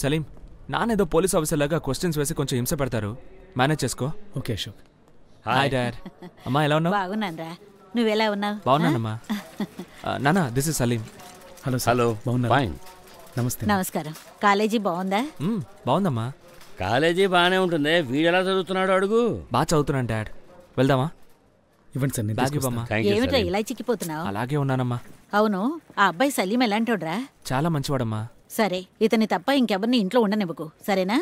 సలీం, నానేదో పోలీస్ ఆఫీసర్ లాగా క్వశ్చన్స్ వేసి కొంచెం హింస పెడతారు. మేనేజ్ చేసుకో. ఓకే అశోక్. Hi dad. అమ్మా ఎలా ఉన్నావు? బాగున్నానరా. నువ్వెలా ఉన్నావు? బాగున్నానమ్మా. నానా, this is Salim. Hello hello. బాగున్నారా? నమస్తే. నమస్కారం. కాలేజీ బాగుందా? బాగుందమ్మా. కాలేజీ బాగానే ఉంటుంది. వీడు ఎలా చదువుతున్నాడు అడుగు. బాగా చదువుతున్నాను డాడ్. వెళ్దామా? ఇవ్వండి సార్. బ్యాగ్ ఇవ్వమ్మా. ఏమిట్రా ఇలా చిక్కిపోతున్నావు? అలాగే ఉన్నానమ్మా. అవును, ఆ అబ్బాయి సలీం ఎలాంటోడ్రా? చాలా మంచివాడమ్మా. సరే, ఇతని తప్ప ఇంకెవరిని ఇంట్లో ఉండనివ్వకు, సరేనా?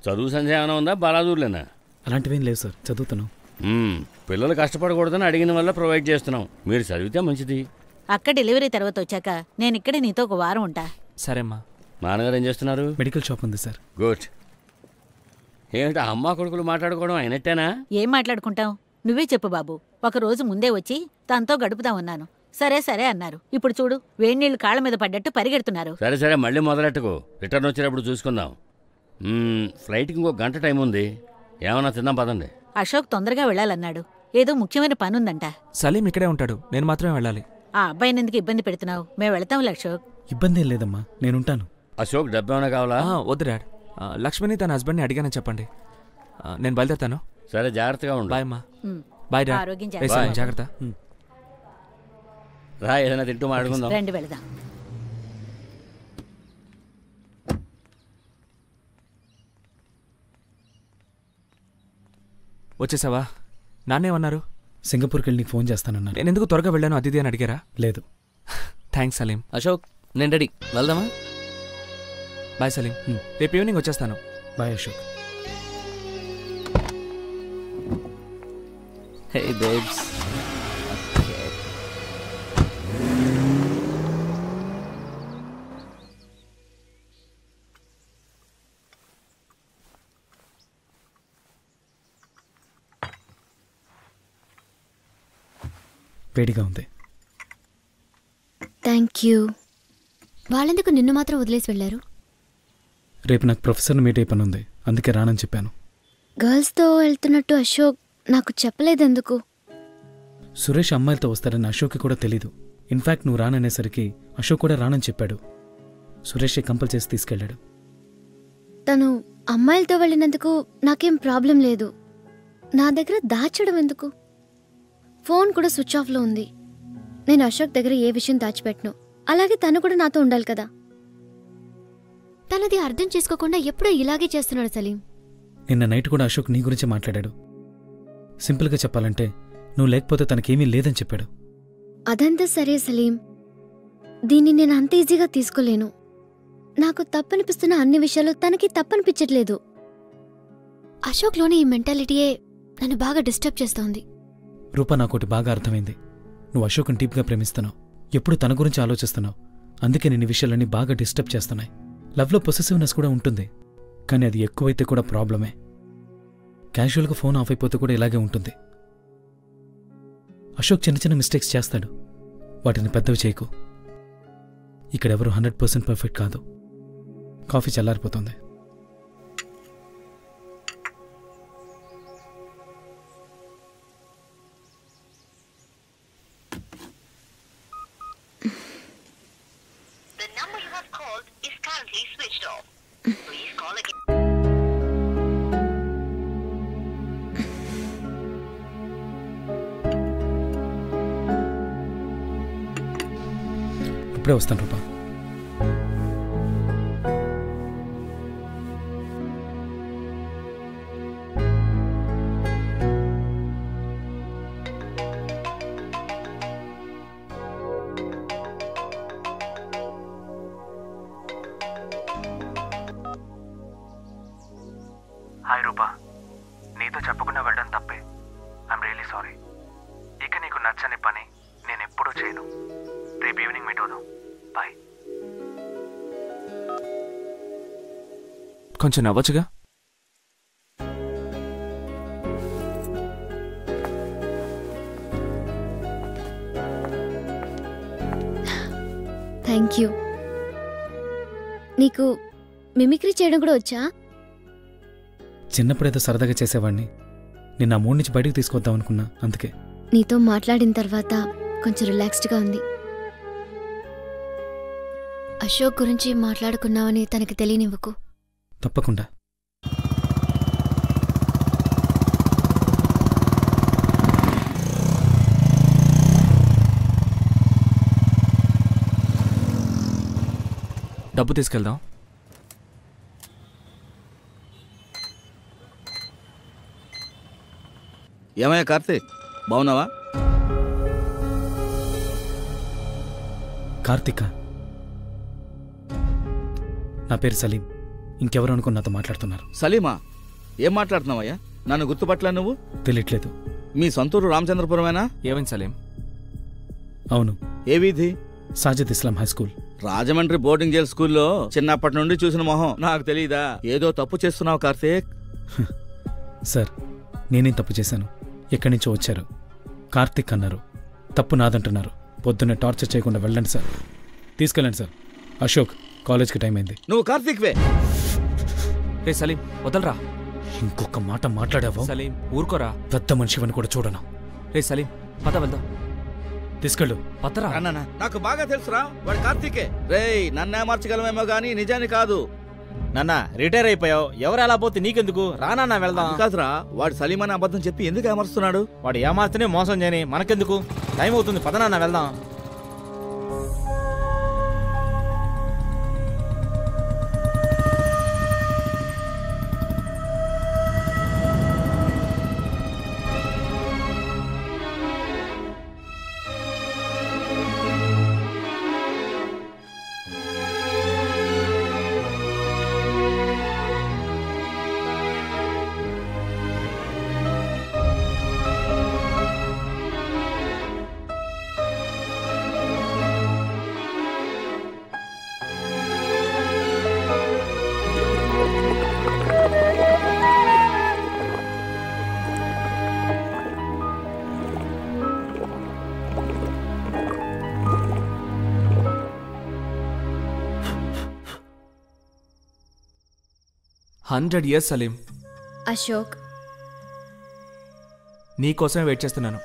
చదువు సంధ్య ఏమైనా ఉందా? బాలాదూర్లేనా? అలాంటివేం లేవు సార్, చదువుతాను. పిల్లలు కష్టపడకూడదని అడిగిన వల్ల ప్రొవైడ్ చేస్తున్నాం. మీరు చదివితే మంచిది. అక్క డెలివరీ తర్వాత వచ్చాక నేను ఇక్కడే నీతో ఒక వారం ఉంటా. సరేమ్మా. నాన్నగారు ఏం చేస్తున్నారు? మెడికల్ షాప్ ఉంది సార్. గుడ్. ఏమిటా అమ్మా కొడుకులు మాట్లాడుకోవడం అయినట్టేనా? ఏం మాట్లాడుకుంటాం? నువ్వే చెప్పు బాబు. ఒక రోజు ముందే వచ్చి తనతో గడుపుతామన్నాను. సరే సరే అన్నారు. ఇప్పుడు చూడు, వేడినీళ్ళు కాళ్ళ మీద పడ్డట్టు పరిగెడుతున్నారు. సరే సరే, మళ్ళీ మొదలెట్టుకో. రిటర్న్ వచ్చేటప్పుడు చూసుకుందాం. ఫ్లైట్కి ఇంకో గంట టైం ఉంది. ఏమన్నా తిందాం పదండి. అశోక్ తొందరగా వెళ్ళాలన్నాడు. ఏదో ముఖ్యమైన పనుందంట. సలీం ఇక్కడే ఉంటాడు, నేను మాత్రమే వెళ్ళాలి. ఆ అబ్బాయిని ఎందుకు ఇబ్బంది పెడుతున్నావు? మేము వెళతాంలే అశోక్. ఇబ్బంది ఏం లేదమ్మా, నేనుంటాను. అశోక్ డబ్బు ఏమైనా కావాలా? వద్దు డాడ్. లక్ష్మిని తన హస్బెండ్ని అడిగానని చెప్పండి. నేను బయలుదేరుతాను. సరే, జాగ్రత్తగా ఉండు. బాయ్ అమ్మా. Bye dad. ఆరోగ్యం జాగ్రత్త. రా, ఏదైనా తింటూ మాట్లాడుకుందాం. రండి వెళదాం. వచ్చేసావా? నాన్నేమన్నారు? సింగపూర్కి వెళ్ళి నీకు ఫోన్ చేస్తానన్నాను. నేను ఎందుకు త్వరగా వెళ్ళాను అది అని అడిగారా? లేదు. థ్యాంక్స్ సలీం. అశోక్, నేను రెడీ. వెళ్దామా? బాయ్ సలీం. రేపు ఈవినింగ్ వచ్చేస్తాను. బాయ్ అశోక్. హే బేబ్స్. వేడిగా ఉంది. Thank you. వాళ్ళెందుకు నిన్ను మాత్రం వదిలేసి వెళ్ళారు? రేపు నాకు ప్రొఫెసర్ని మీట్ అయి పని ఉంది, అందుకే రానని చెప్పాను. గర్ల్స్తో వెళ్తున్నట్టు అశోక్ నాకు చెప్పలేదెందుకు? సురేష్ అమ్మాయిలతో వస్తారని అశోక్కి కూడా తెలీదు. ఇన్ఫ్యాక్ట్ నువ్వు రాననేసరికి అశోక్ కూడా రానని చెప్పాడు. సురేషే కంపల్ చేసి తీసుకెళ్ళాడు. తను అమ్మాయిలతో వెళ్ళినందుకు నాకేం ప్రాబ్లం లేదు. నా దగ్గర దాచడం ఎందుకు? ఫోన్ కూడా స్విచ్ ఆఫ్లో ఉంది. నేను అశోక్ దగ్గర ఏ విషయం దాచిపెట్టను. అలాగే తను కూడా నాతో ఉండాలి కదా. తనది అర్థం చేసుకోకుండా ఎప్పుడూ ఇలాగే చేస్తున్నాడు సలీం. నిన్న నైట్ కూడా అశోక్ నీ గురించే మాట్లాడాడు. సింపుల్గా చెప్పాలంటే నువ్వు లేకపోతే తనకేమీ లేదని చెప్పాడు. అదంతా సరే సలీం, దీన్ని నేను అంత ఈజీగా తీసుకోలేను. నాకు తప్పనిపిస్తున్న అన్ని విషయాలు తనకి తప్పనిపించట్లేదు. అశోక్లోని ఈ మెంటాలిటీయే నన్ను బాగా డిస్టర్బ్ చేస్తోంది. రూపా, నాకోటి బాగా అర్థమైంది. నువ్వు అశోక్ని డీప్గా ప్రేమిస్తున్నావు, ఎప్పుడు తన గురించి ఆలోచిస్తున్నావు. అందుకే నేను ఈ విషయాలన్నీ బాగా డిస్టర్బ్ చేస్తున్నాయి. లవ్లో పొసెసివ్నెస్ కూడా ఉంటుంది, కానీ అది ఎక్కువైతే కూడా ప్రాబ్లమే. క్యాజువల్గా ఫోన్ ఆఫ్ అయిపోతే కూడా ఇలాగే ఉంటుంది. అశోక్ చిన్న చిన్న మిస్టేక్స్ చేస్తాడు, వాటిని పెద్దవి చేయకు. ఇక్కడెవరూ 100% పర్ఫెక్ట్ కాదు. కాఫీ చల్లారిపోతుంది. ఇప్పుడే వస్తాను రూపా. హాయ్ రూపా, నీతో చెప్పకుండా వెళ్ళడం తప్పే. I'm really sorry. ఇక నీకు నచ్చని పని నేను ఎప్పుడూ చేయను. రేపు ఈవినింగ్ మీట్ అవుదాం. బాయ్. కొంచెం నవ్వచ్చుగా. Thank you. నీకు మిమిక్రీ చేయడం కూడా వచ్చా? చిన్నప్పుడేదో సరదాగా చేసేవాడిని. నిన్న ఆ మూడు నుంచి బయటకు తీసుకొద్దాం అనుకున్నా, అందుకే. నీతో మాట్లాడిన తర్వాత కొంచెం రిలాక్స్డ్గా ఉంది. అశోక్ గురించి మాట్లాడుకున్నావని తనకి తెలియనివ్వకు. తప్పకుండా. డబ్బు తీసుకెళ్దాం. ఏమయ్యా కార్తీక్, బాగున్నావా? కార్తీక, నా పేరు సలీం. ఇంకెవరు అనుకుని నాతో మాట్లాడుతున్నారు? సలీమా, ఏం మాట్లాడుతున్నావయ్యా? నన్ను గుర్తుపట్టలే నువ్వు? తెలియట్లేదు. మీ సొంతూరు రామచంద్రపురమేనా? ఏమైంది సలీం? అవును. ఏ వీధి? Sajid Islam high school. Rajahmundry boarding jail స్కూల్లో చిన్నప్పటి నుండి చూసిన మొహం నాకు తెలీదా? ఏదో తప్పు చేస్తున్నావు కార్తీక్. సార్, నేనేం తప్పు చేశాను? ఎక్కడి నుంచో వచ్చారు, కార్తీక్ అన్నారు, తప్పు నాదంటున్నారు. పొద్దున్నే టార్చర్ చేయకుండా వెళ్ళండి సార్. తీసుకెళ్ళండి సార్. అశోక్, కాలేజ్కి టైం అయింది. నువ్వు కార్తీక్ వే. రే సలీం, వదలరా. ఇంకొక మాట మాట్లాడావో సలీం, ఊరుకోరా. పెద్ద మనిషివని కూడా చూడను. రే సలీం, పద వెళ్దాం. తీసుకెళ్ళు. పదరా. నాకు బాగా తెలుసురా, వాడు కార్తీకే. రేయ్, నన్నే మార్చగలమేమో గానీ నిజాన్ని కాదు. నాన్న రిటైర్ అయిపోయావు, ఎవరు అలా పోతే నీకెందుకు? రానా వెళ్దాం. కాదురా, వాడు సలీం అని అబద్ధం చెప్పి ఎందుకు ఏమరుస్తున్నాడు? వాడు ఏమార్తనే మోసం చేయని, మనకెందుకు? టైం అవుతుంది, పదనాన్న వెళ్దాం. $100 years సలీం. అశోక్, నీకోసమే వెయిట్ చేస్తున్నాను.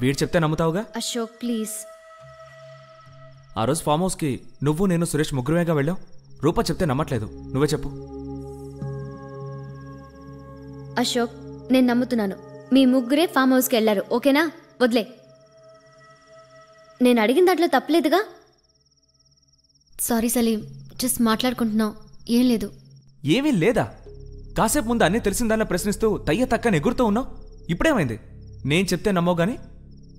వీడు చెప్తే నమ్ముతావుగా? అశోక్ ప్లీజ్. ఆ రోజు ఫామ్ హౌస్కి నువ్వు నేను సురేష్ ముగ్గురుమేగా వెళ్ళాం. రూపా చెప్తే నమ్మట్లేదు, నువ్వే చెప్పు. అశోక్, నేను నమ్ముతున్నాను. మీ ముగ్గురే ఫామ్ హౌస్కి వెళ్ళారు, ఓకేనా? వదిలే. నేను అడిగిన దాంట్లో తప్పలేదుగా. సారీ సలీం, జస్ట్ మాట్లాడుకుంటున్నాం, ఏం లేదు. ఏమీ లేదా? కాసేపు ముందు అన్నీ తెలిసిందాన్ని ప్రశ్నిస్తూ తయ్య తక్కని ఎగురుతూ ఉన్నావు. ఇప్పుడేమైంది? నేను చెప్తే నమ్మవు గానీ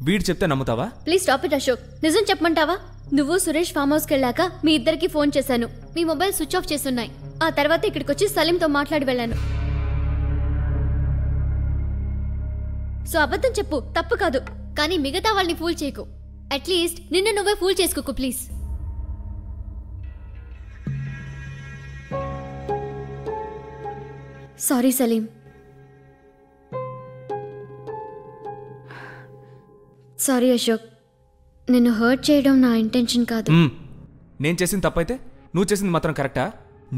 వీడు చెప్తే నమ్ముతావా? Please stop it Ashok. నిజం చెప్పమంటావా? నువ్వు సురేష్ ఫామ్ హౌస్కి వెళ్ళాక మీ ఇద్దరికి ఫోన్ చేశాను. మీ మొబైల్ స్విచ్ ఆఫ్ చేస్తున్నాయి. ఆ తర్వాత ఇక్కడికి వచ్చి సలీంతో మాట్లాడి వెళ్ళాను. సో అబద్ధం చెప్పు, తప్పు కాదు. కానీ మిగతా వాళ్ళని ఫూల్ చేయకు. అట్లీస్ట్ నిన్ను నువ్వే ఫూల్ చేసుకోకు please. Sorry Salim. Sorry Ashok, నిన్ను హర్ట్ చేయడం నా ఇంటెన్షన్ కాదు. నేను చేసింది తప్పైతే నువ్వు చేసింది మాత్రం కరెక్టా?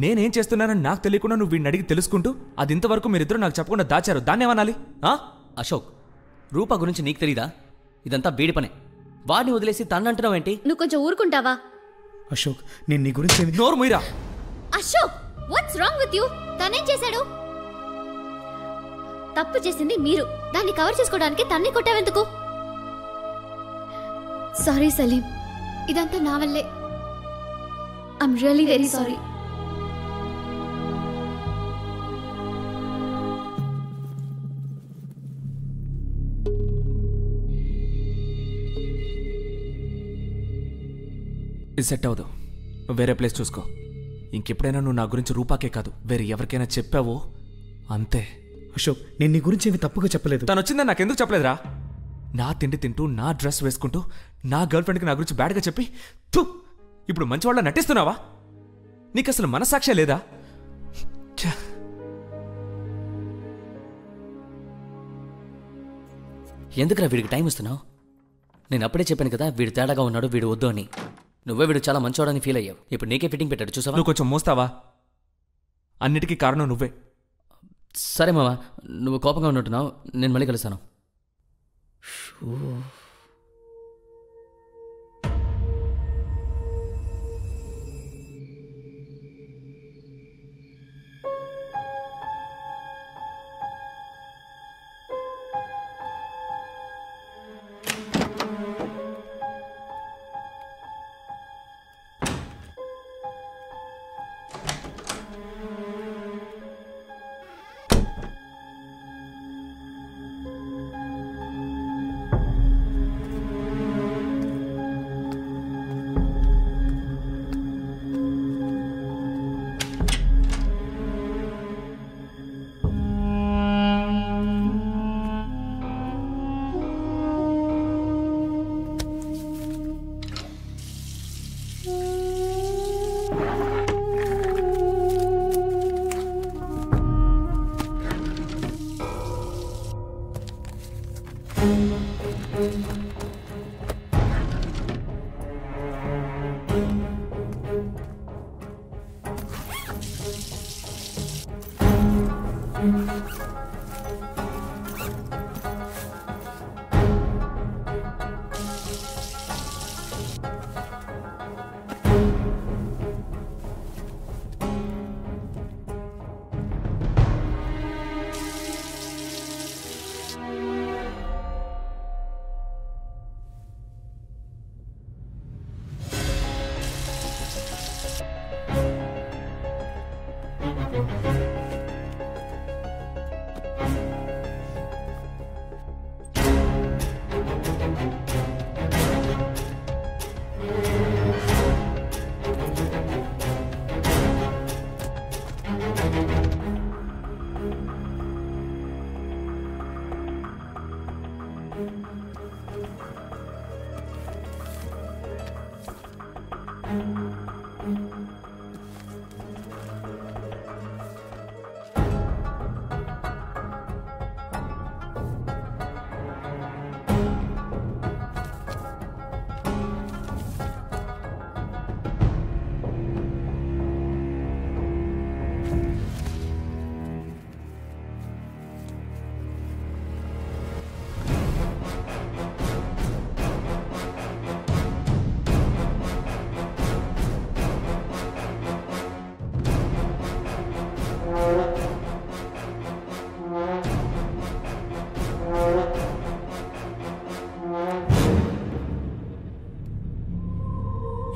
నేనేం చేస్తున్నానని నాకు తెలియకుండా నువ్వు వీడిని అడిగి తెలుసుకుంటూ అది ఇంతవరకు మీరిద్దరూ నాకు చెప్పకుండా దాచారు. దాన్ని ఏమనాలి? అశోక్, రూపా గురించి నీకు తెలీదా? ఇదంతా బీడి పనే. వాడిని వదిలేసి తన్నంటున్నావేంటి? నువ్వు కొంచెం ఊరుకుంటావా? అశోక్, నేను నీ గురించి నోరు మీరా. Ashok, what's wrong with you? తనేం చేశాడు? తప్పు చేసింది మీరు. దాన్ని కవర్ చేసుకోవడానికి తన్ని కొట్టావెందుకు? సారీ సలీం, ఇదంతా నా వల్లే. I'm really very sorry. ఇది సెట్ అవ్వదు. నువ్వు వేరే ప్లేస్ చూసుకో. ఇంకెప్పుడైనా నువ్వు నా గురించి రూపాకే కాదు వేరే ఎవరికైనా చెప్పావో అంతే. అశోక్, నేను నీ గురించి ఏమి తప్పుగా చెప్పలేదు. తను వచ్చిందని నాకెందుకు చెప్పలేదురా? నా తిండి తింటూ నా డ్రెస్ వేసుకుంటూ నా గర్ల్ ఫ్రెండ్కి నా గురించి బ్యాడ్గా చెప్పి థూ, ఇప్పుడు మంచివాళ్ళ నటిస్తున్నావా? నీకు అసలు మనసాక్షే లేదా? ఎందుకురా వీడికి టైం ఇస్తున్నావు? నేను అప్పుడే చెప్పాను కదా వీడు తేడాగా ఉన్నాడు, వీడు వద్దు అని. నువ్వే వీడు చాలా మంచివాడని ఫీల్ అయ్యావు. ఇప్పుడు నీకే ఫిట్టింగ్ పెట్టాడు చూసావా? నువ్వు కొంచెం మోస్తావా? అన్నిటికీ కారణం నువ్వే. సరే మావా, నువ్వు కోపంగా ఉన్నట్టున్నావు. నేను మళ్ళీ కలుస్తాను.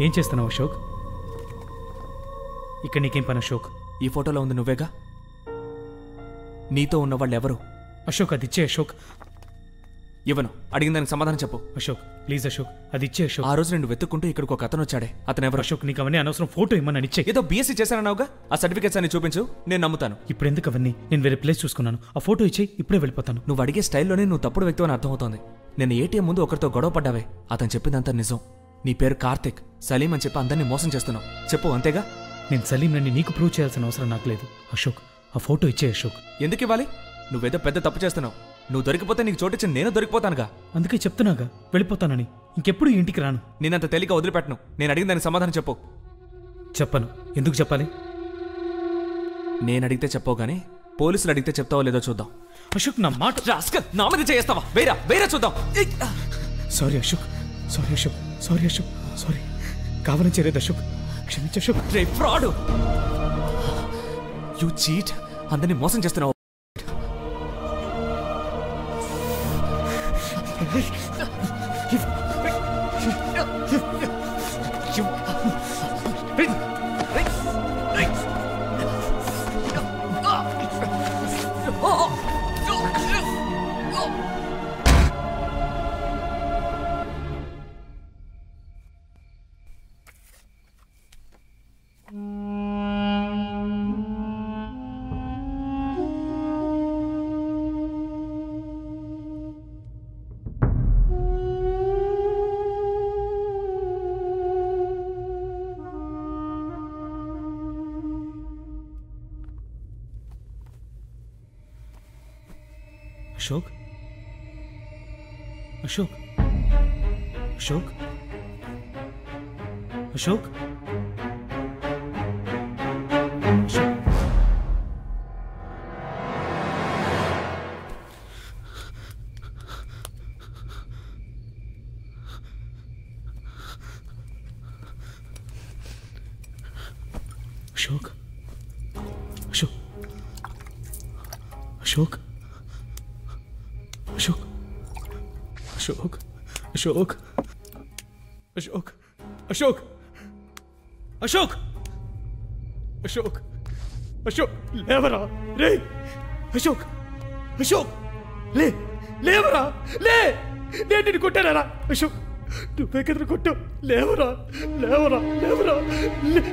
ఏం చేస్తున్నావు అశోక్? ఇక్కడ నీకేం పని అశోక్? ఈ ఫోటోలో ఉంది నువ్వేగా. నీతో ఉన్న వాళ్ళు ఎవరు? అశోక్, అది ఇచ్చే అశోక్. ఇవ్వను. అడిగిన దానికి సమాధానం చెప్పు. అశోక్ ప్లీజ్ అశోక్, అది ఇచ్చే అశోక్. ఆ రోజు నేను వెతుక్కుంటూ ఇక్కడికి ఒక అతను వచ్చాడే, అతను ఎవరు? అశోక్, నీకు అవన్నీ అనవసరం. ఫోటో ఇమ్మని ఇచ్చే. ఏదో బీఎస్సీ చేశానన్నావుగా, ఆ సర్టిఫికేట్స్ అన్ని చూపించు, నేను నమ్ముతాను. ఇప్పుడు ఎందుకు అవన్నీ? నేను వేరే ప్లేస్ చూసుకున్నాను. ఆ ఫోటో ఇచ్చే, ఇప్పుడే వెళ్ళిపోతాను. నువ్వు అడిగే స్టైల్లోనే నువ్వు తప్పుడు వ్యక్తి అని అర్థమవుతోంది. నేను ఏటీఎం ముందు ఒకరితో గొడవ పడ్డావే, అతను చెప్పిందంతా నిజం. నీ పేరు కార్తిక్, సలీం అని చెప్పి అందరినీ మోసం చేస్తున్నావు. చెప్పు, అంతేగా? నేను సలీం నన్ను నీకు ప్రూవ్ చేయాల్సిన అవసరం నాకు లేదు. అశోక్, ఆ ఫోటో ఇచ్చే అశోక్. ఎందుకు ఇవ్వాలి? నువ్వేదో పెద్ద తప్పు చేస్తున్నావు. నువ్వు దొరికిపోతే నీకు చోటిచ్చి నేను దొరికిపోతానుగా. అందుకే చెప్తున్నాగా వెళ్ళిపోతానని. ఇంకెప్పుడు ఇంటికి రాను. నేనంత తేలిక వదిలిపెట్టను. నేను అడిగిన దానికి సమాధానం చెప్పు. చెప్పను. ఎందుకు చెప్పాలి? నేను అడిగితే చెప్పవు కానీ పోలీసులు అడిగితే చెప్తావో లేదో చూద్దాం. అశోక్, నా మాట. నా మీద చేస్తావా? వేరా వేరా చూద్దాం. Sorry Ashok, sorry Ashok, sorry Ashok, sorry. కావాలని చేయలేదు అశోక్, క్షమించు అశోక్. రే ఫ్రాడ్, యు చీట్. అందరినీ మోసం చేస్తున్నావు. అశోక్ అశోక్ అశోక్ అశోక్ అశోక్ అశోక్ అశోక్ అశోక్ అశోక్ అశోక్ అశోక్ అశోక్ అశోక్ అశోక్ అశోక్ లేవరా రే అశోక్ అశోక్ లే లేవరా లే నేను నిన్ను కొట్టారా అశోక్ నువ్వే కదా కొట్టావు లేవరా లేవరా లేవరా లే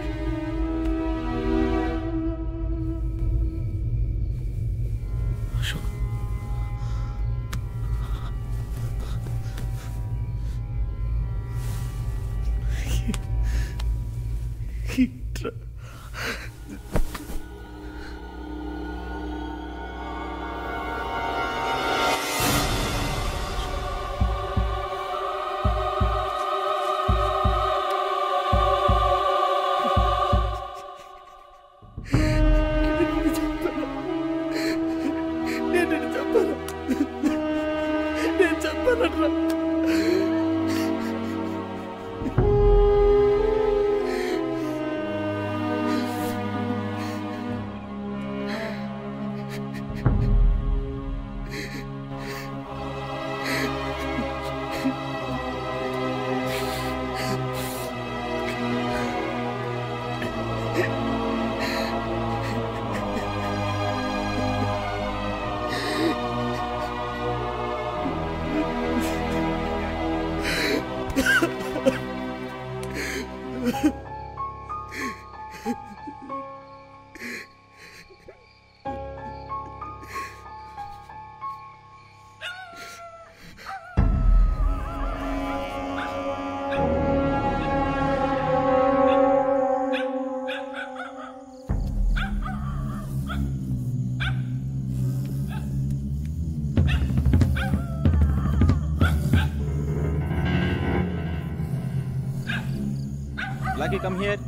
లక్కీ కమ్ హియర్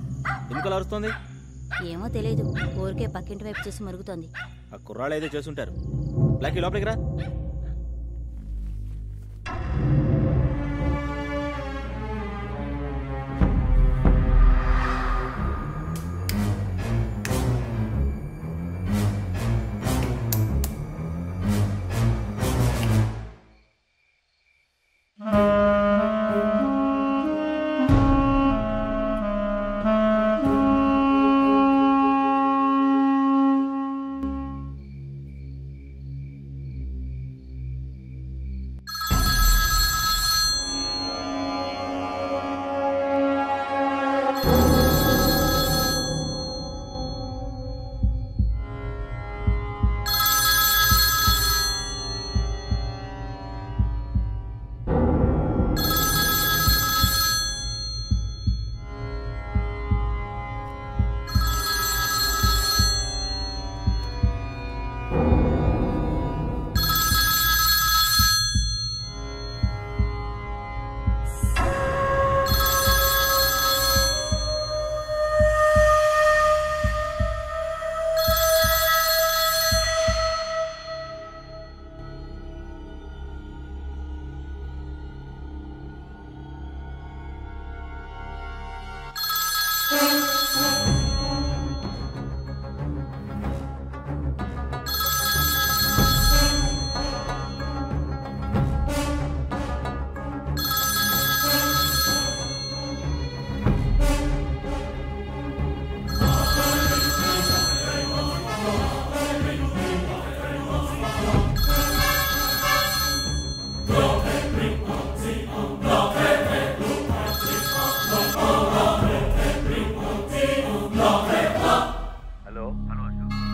ఎందుకు అరుస్తుంది? ఏమో తెలియదు, ఊరికే పక్కింటి వైపు చూసి మరుగుతోంది. ఆ కుర్రాళ్ళు ఏదో చేస్తుంటారు. లక్కీ లోపలికి రా.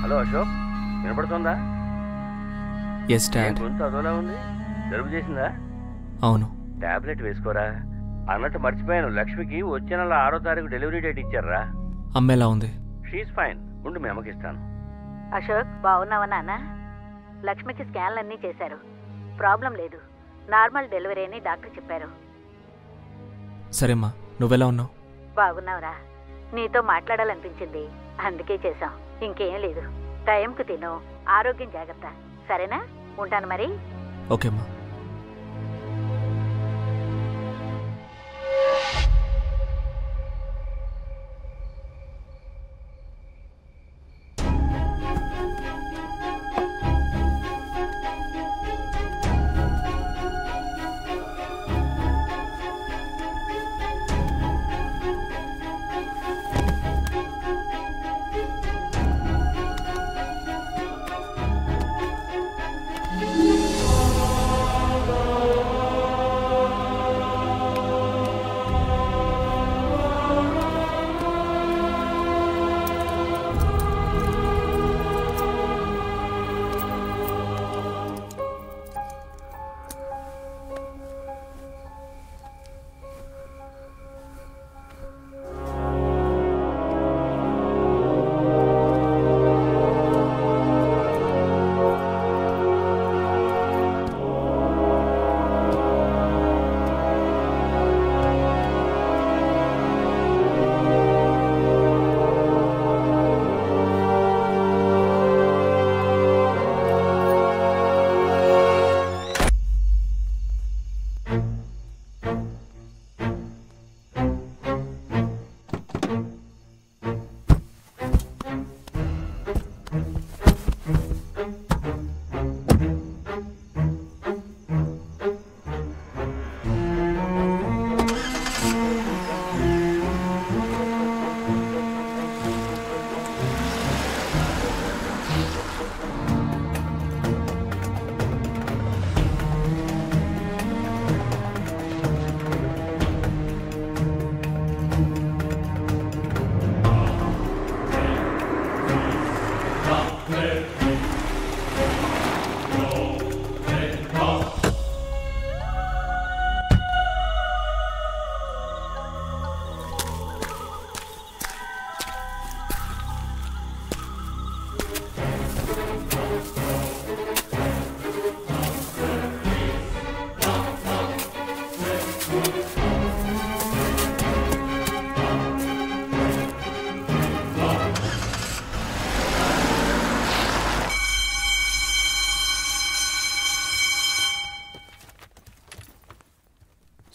హలో అశోక్, వినపడుతుందా? Yes dad. గొంతు అదోలా ఉంది, జలుబు చేసిందా? అవును. టాబ్లెట్ వేసుకోరా. అన్నట్టు మర్చిపోయాను, లక్ష్మికి వచ్చే నెల 6వ తారీఖు డెలివరీ డేట్ ఇచ్చారా? అమ్మ ఎలా ఉంది? She's fine. ఉండు మీ అమ్మకి ఇస్తాను. అశోక్, బాగున్నావా నాన్న? లక్ష్మికి స్కాన్లన్నీ చేశారు. ప్రాబ్లం లేదు, నార్మల్ డెలివరీ అని డాక్టర్ చెప్పారు. సరేమ్మా, నువ్వెలా ఉన్నావు? బాగున్నావురా? నీతో మాట్లాడాలనిపించింది, అందుకే చేశాం. ఇంకేం లేదు. టైంకు తిను, ఆరోగ్యం జాగ్రత్త. సరేనా? ఉంటాను మరి. ఓకేమ్మా.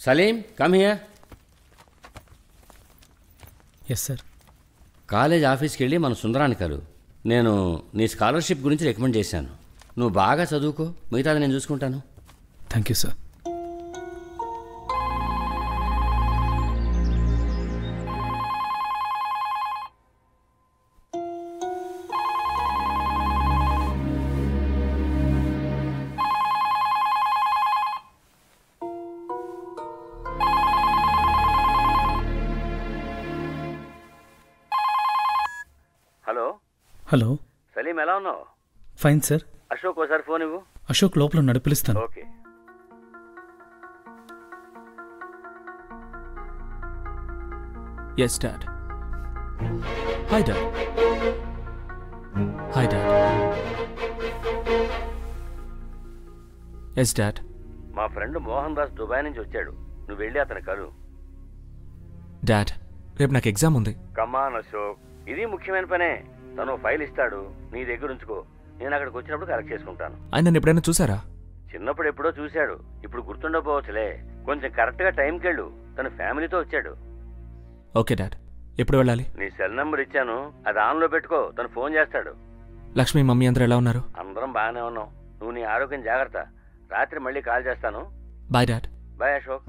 Salim, come here. Yes sir. College ఆఫీస్కి వెళ్ళి మన సుందరాన్ని కలు. నేను నీ స్కాలర్షిప్ గురించి రికమెండ్ చేశాను. నువ్వు బాగా చదువుకో, మిగతాది నేను చూసుకుంటాను. Thank you sir. Hello. Hello. Salim, ఎలా ఉన్నావు? Fine sir. అశోక్ ఒకసారి ఫోన్ ఇవ్వు. అశోక్ లోపల ఉన్నాడు, పిలుస్తాను. Okay. Yes dad. Hi dad. Hi dad. Yes dad. మా ఫ్రెండ్ మోహన్ దాస్ దుబాయ్ నుంచి వచ్చాడు. నువ్వు వెళ్ళి అతని కలు. డాడ్, రేపు నాకు ఎగ్జామ్ ఉంది. కమాన్ అశోక్, ఇది ముఖ్యమైన పనే. తను ఫైల్ ఇస్తాడు, నీ దగ్గర ఉంచుకో. నేను అక్కడికి వచ్చినప్పుడు కరెక్ట్ చేసుకుంటాను. ఆయన నన్ను ఎప్పుడైనా చూసారా? చిన్నప్పుడు ఎప్పుడో చూశాడు, ఇప్పుడు గుర్తుండకపోవచ్చులే. కొంచెం కరెక్ట్గా టైంకి వెళ్ళు. తన ఫ్యామిలీతో వచ్చాడు. Okay dad. ఎప్పుడు వెళ్ళాలి? నీ సెల్ నెంబర్ ఇచ్చాను, అది ఆన్లో పెట్టుకో. తను ఫోన్ చేస్తాడు. లక్ష్మి, మమ్మీ అందరూ ఎలా ఉన్నారు? అందరం బాగానే ఉన్నాం. నువ్వు నీ ఆరోగ్యం జాగ్రత్త. రాత్రి మళ్ళీ కాల్ చేస్తాను. Bye dad. Bye Ashok.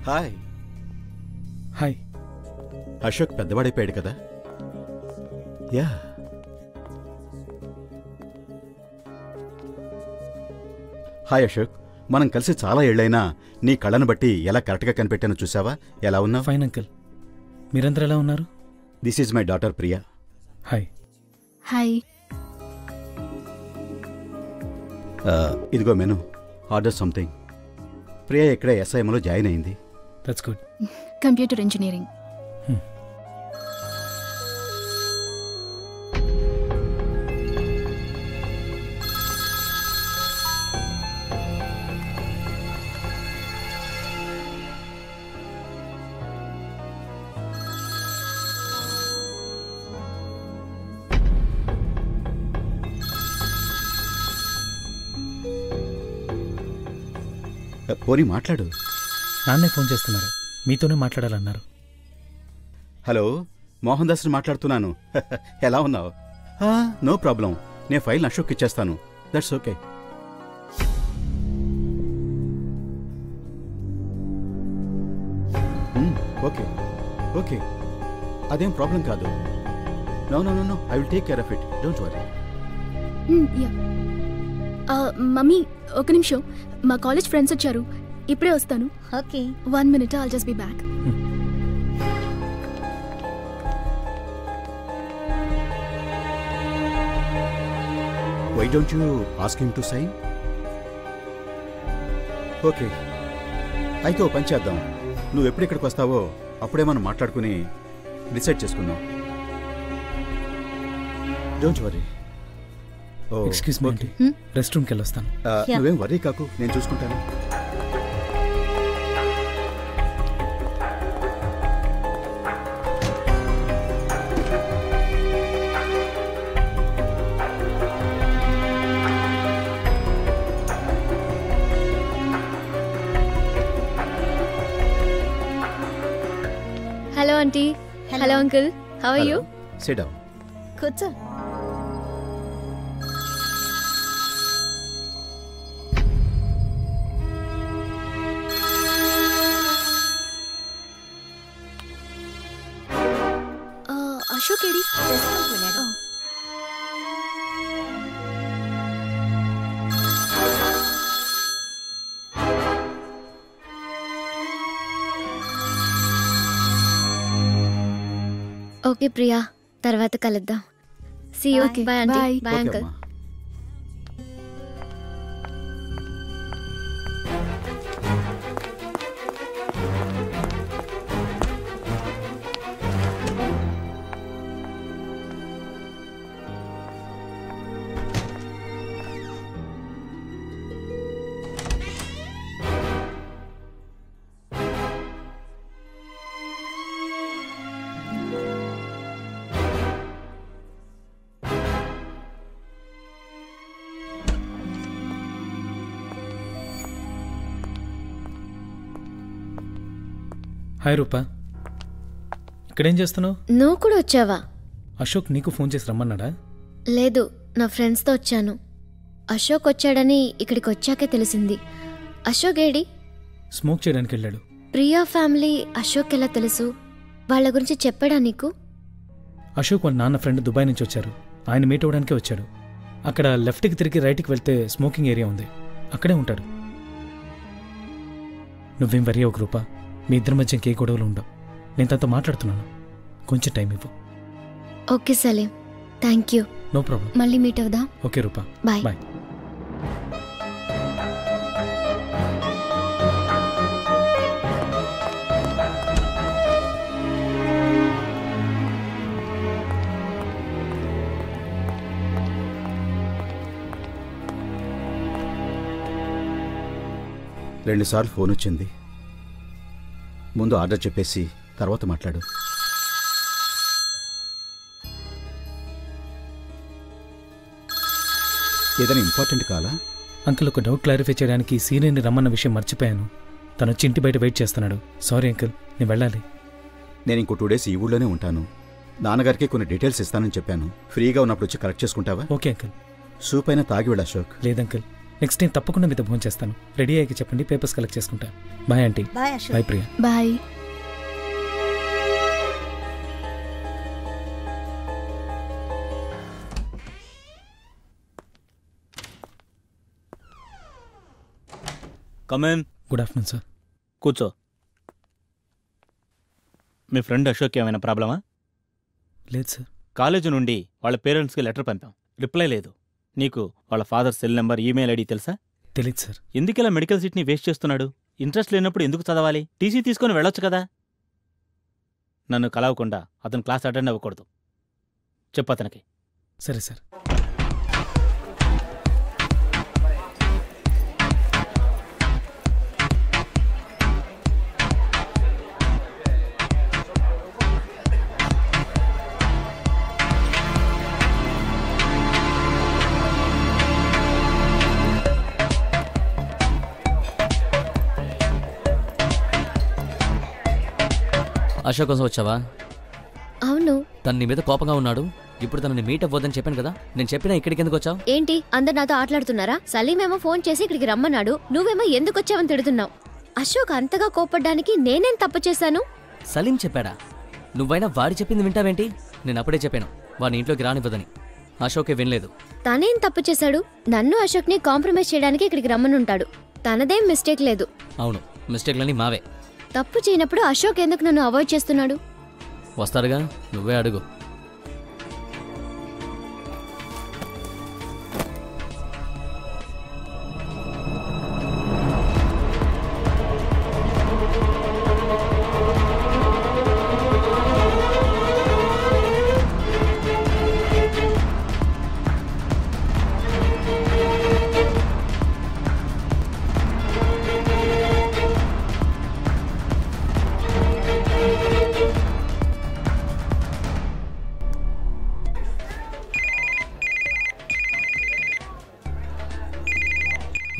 Hi. Hi. Ashok పెద్దవాడైపోయాడు కదా? యా. హాయ్ అశోక్, మనం కలిసి చాలా ఏళ్ళైనా నీ కళ్ళను బట్టి ఎలా కరెక్ట్గా కనిపెట్టానో చూసావా? ఎలా ఉన్నావు? Fine uncle. మీరందరూ ఎలా ఉన్నారు? This is my daughter Priya. Hi. Hi. ఇదిగో మెను, ఆర్డర్ సంథింగ్. ప్రియా ఇక్కడే ఎస్ఐఎంలో జాయిన్ అయింది. That's good. Computer engineering. పోనీ మాట్లాడు. నాన్నే ఫోన్ చేస్తున్నారు, మీతోనే మాట్లాడాలన్నారు. హలో, మోహన్ దాస్ని మాట్లాడుతున్నాను. ఎలా ఉన్నావు? నో ప్రాబ్లం, నేను ఫైల్ అశోక్ ఇచ్చేస్తాను. That's okay. ఓకే ఓకే, అదేం ప్రాబ్లం కాదు. No no no no, I will take care of it, don't worry. Mummy ఒక నిమిషం, మా కాలేజ్ ఫ్రెండ్స్ వచ్చారు, ఇప్పుడే వస్తాను. Okay, 1 minute, I'll just be back. Why don't you ask him to sign? Okay, అయితే ఓ పని చేద్దాం. నువ్వు ఎప్పుడు ఇక్కడికి వస్తావో అప్పుడే మనం మాట్లాడుకుని డిసైడ్ చేసుకుందాం. Don't worry. Excuse me aunty, rest రూమ్కి వెళ్ళొస్తాను. నువ్వేం వరీ కాకు, నేను చూసుకుంటాను. Hello aunty. Hello uncle, how are you? Sit down. కూర్చో. అశోక్ ఏడి? ఓకే ప్రియా, తర్వాత కలుద్దాం. See you. Bye aunty. Bye uncle. Hi Rupa, ఇక్కడేం చేస్తున్నావు? నువ్వు కూడా వచ్చావా? అశోక్ నీకు ఫోన్ చేసి రమ్మన్నాడా? లేదు, నా ఫ్రెండ్స్తో వచ్చాను. అశోక్ వచ్చాడని ఇక్కడికి వచ్చాకే తెలిసింది. అశోక్ ఏడి? స్మోక్ చేయడానికి వెళ్ళాడు. ప్రియా ఫ్యామిలీ అశోక్ ఎలా తెలుసు? వాళ్ళ గురించి చెప్పాడా నీకు? అశోక్ వాళ్ళ నాన్న ఫ్రెండ్ దుబాయ్ నుంచి వచ్చారు, ఆయన మీట్ అవ్వడానికే వచ్చాడు. అక్కడ లెఫ్ట్కి తిరిగి రైట్కి వెళ్తే స్మోకింగ్ ఏరియా ఉంది, అక్కడే ఉంటాడు. నువ్వేం వరీ ఒక రూపా, మీ ఇద్దరి మధ్య ఇంకే గొడవలు ఉండవు. నేను తనతో మాట్లాడుతున్నాను, కొంచెం టైం ఇవ్వు. Okay Salim, thank you. No problem, మళ్ళీ మీట్ అవుదాం. Okay Rupa, bye. బాయ్. రెండుసార్లు ఫోన్ వచ్చింది. ముందు ఆర్డర్ చెప్పేసి తర్వాత మాట్లాడు. ఏదైనా ఇంపార్టెంట్ కాలా? అంకుల్, ఒక డౌట్ క్లారిఫై చేయడానికి సీనియర్ని రమ్మన్న విషయం మర్చిపోయాను. తను వచ్చి ఇంటి బయట వెయిట్ చేస్తున్నాడు. సారీ అంకుల్, నేను వెళ్ళాలి. నేను ఇంకో 2 days ఈ ఊళ్ళోనే ఉంటాను. నాన్నగారికి కొన్ని డీటెయిల్స్ ఇస్తానని చెప్పాను. ఫ్రీగా ఉన్నప్పుడు వచ్చి కరెక్ట్ చేసుకుంటావా? Okay uncle. సూప్ అయినా తాగి వెళ్ళ అశోక్. లేదంకుల్, నెక్స్ట్ టైం తప్పకుండా మీతో ఫోన్ చేస్తాను. రెడీ అయ్యాక చెప్పండి, పేపర్స్ కలెక్ట్ చేసుకుంటా. Bye aunty. Bye Ashok. Bye Priya. Bye. Come in. Good afternoon sir. కూర్చో. మీ ఫ్రెండ్ అశోక్ ఏమైనా ప్రాబ్లమా? లేదు సార్. కాలేజీ నుండి వాళ్ళ పేరెంట్స్కి లెటర్ పంపాం, రిప్లై లేదు. నీకు వాళ్ళ father cell number, email ID తెలుసా? తెలీదు సార్. ఎందుకిలా మెడికల్ సీట్ని వేస్ట్ చేస్తున్నాడు? ఇంట్రెస్ట్ లేనప్పుడు ఎందుకు చదవాలి? టీసీ తీసుకొని వెళ్ళొచ్చు కదా. నన్ను కలవకుండా అతను క్లాస్ అటెండ్ అవ్వకూడదు. చెప్పు అతనికి. సరే సార్. అశోక్ కోసం వచ్చావా? అవును. తను నీ మీద కోపంగా ఉన్నాడు. ఇప్పుడు తనని మీట్ అవ్వద్దని చెప్పాను కదా. నేను చెప్పినా ఇక్కడికి ఎందుకు వచ్చావు? ఏంటి అందరు నాతో ఆటలాడుతున్నారా? సలీమేమో ఫోన్ చేసి ఇక్కడికి రమ్మన్నాడు, నువ్వేమో ఎందుకు వచ్చావని తిడుతున్నావు. అశోక్ అంతగా కోపడ్డానికి నేనేం తప్పు చేశాను? సలీం చెప్పాడా? నువ్వైనా వాడి చెప్పింది వింటావేంటి? నేను అప్పుడే చెప్పాను వాడిని ఇంట్లోకి రానివ్వదని. అశోకే వినలేదు. తనేం తప్పు చేశాడు? నన్ను అశోక్ని కాంప్రమైజ్ చేయడానికి ఇక్కడికి రమ్మనుంటాడు. తనదేం మిస్టేక్ లేదు. అవును, మిస్టేక్లన్నీ మావే. తప్పు చేయనప్పుడు అశోక్ ఎందుకు నన్ను అవాయిడ్ చేస్తున్నాడు? వస్తారుగా, నువ్వే అడుగు.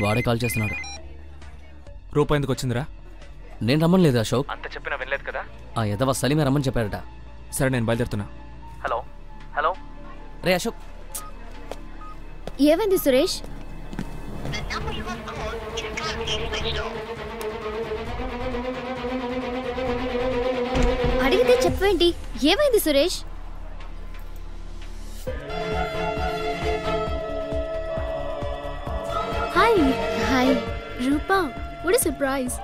వాడే కాల్ చేస్తున్నాడు. రూపా ఎందుకు వచ్చిందిరా? నేను రమ్మలేదు అశోక్. అంత చెప్పినా వినలేదు కదా. ఆ ఎదవ సలీమే రమ్మని చెప్పాడట. సరే నేను బయలుదేరుతున్నా. హలో హలో రే అశోక్. ఏమైంది సురేష్? అడిగితే చెప్పేంటి? ఏమైంది Suresh? Hi. Hi Rupa, what a surprise.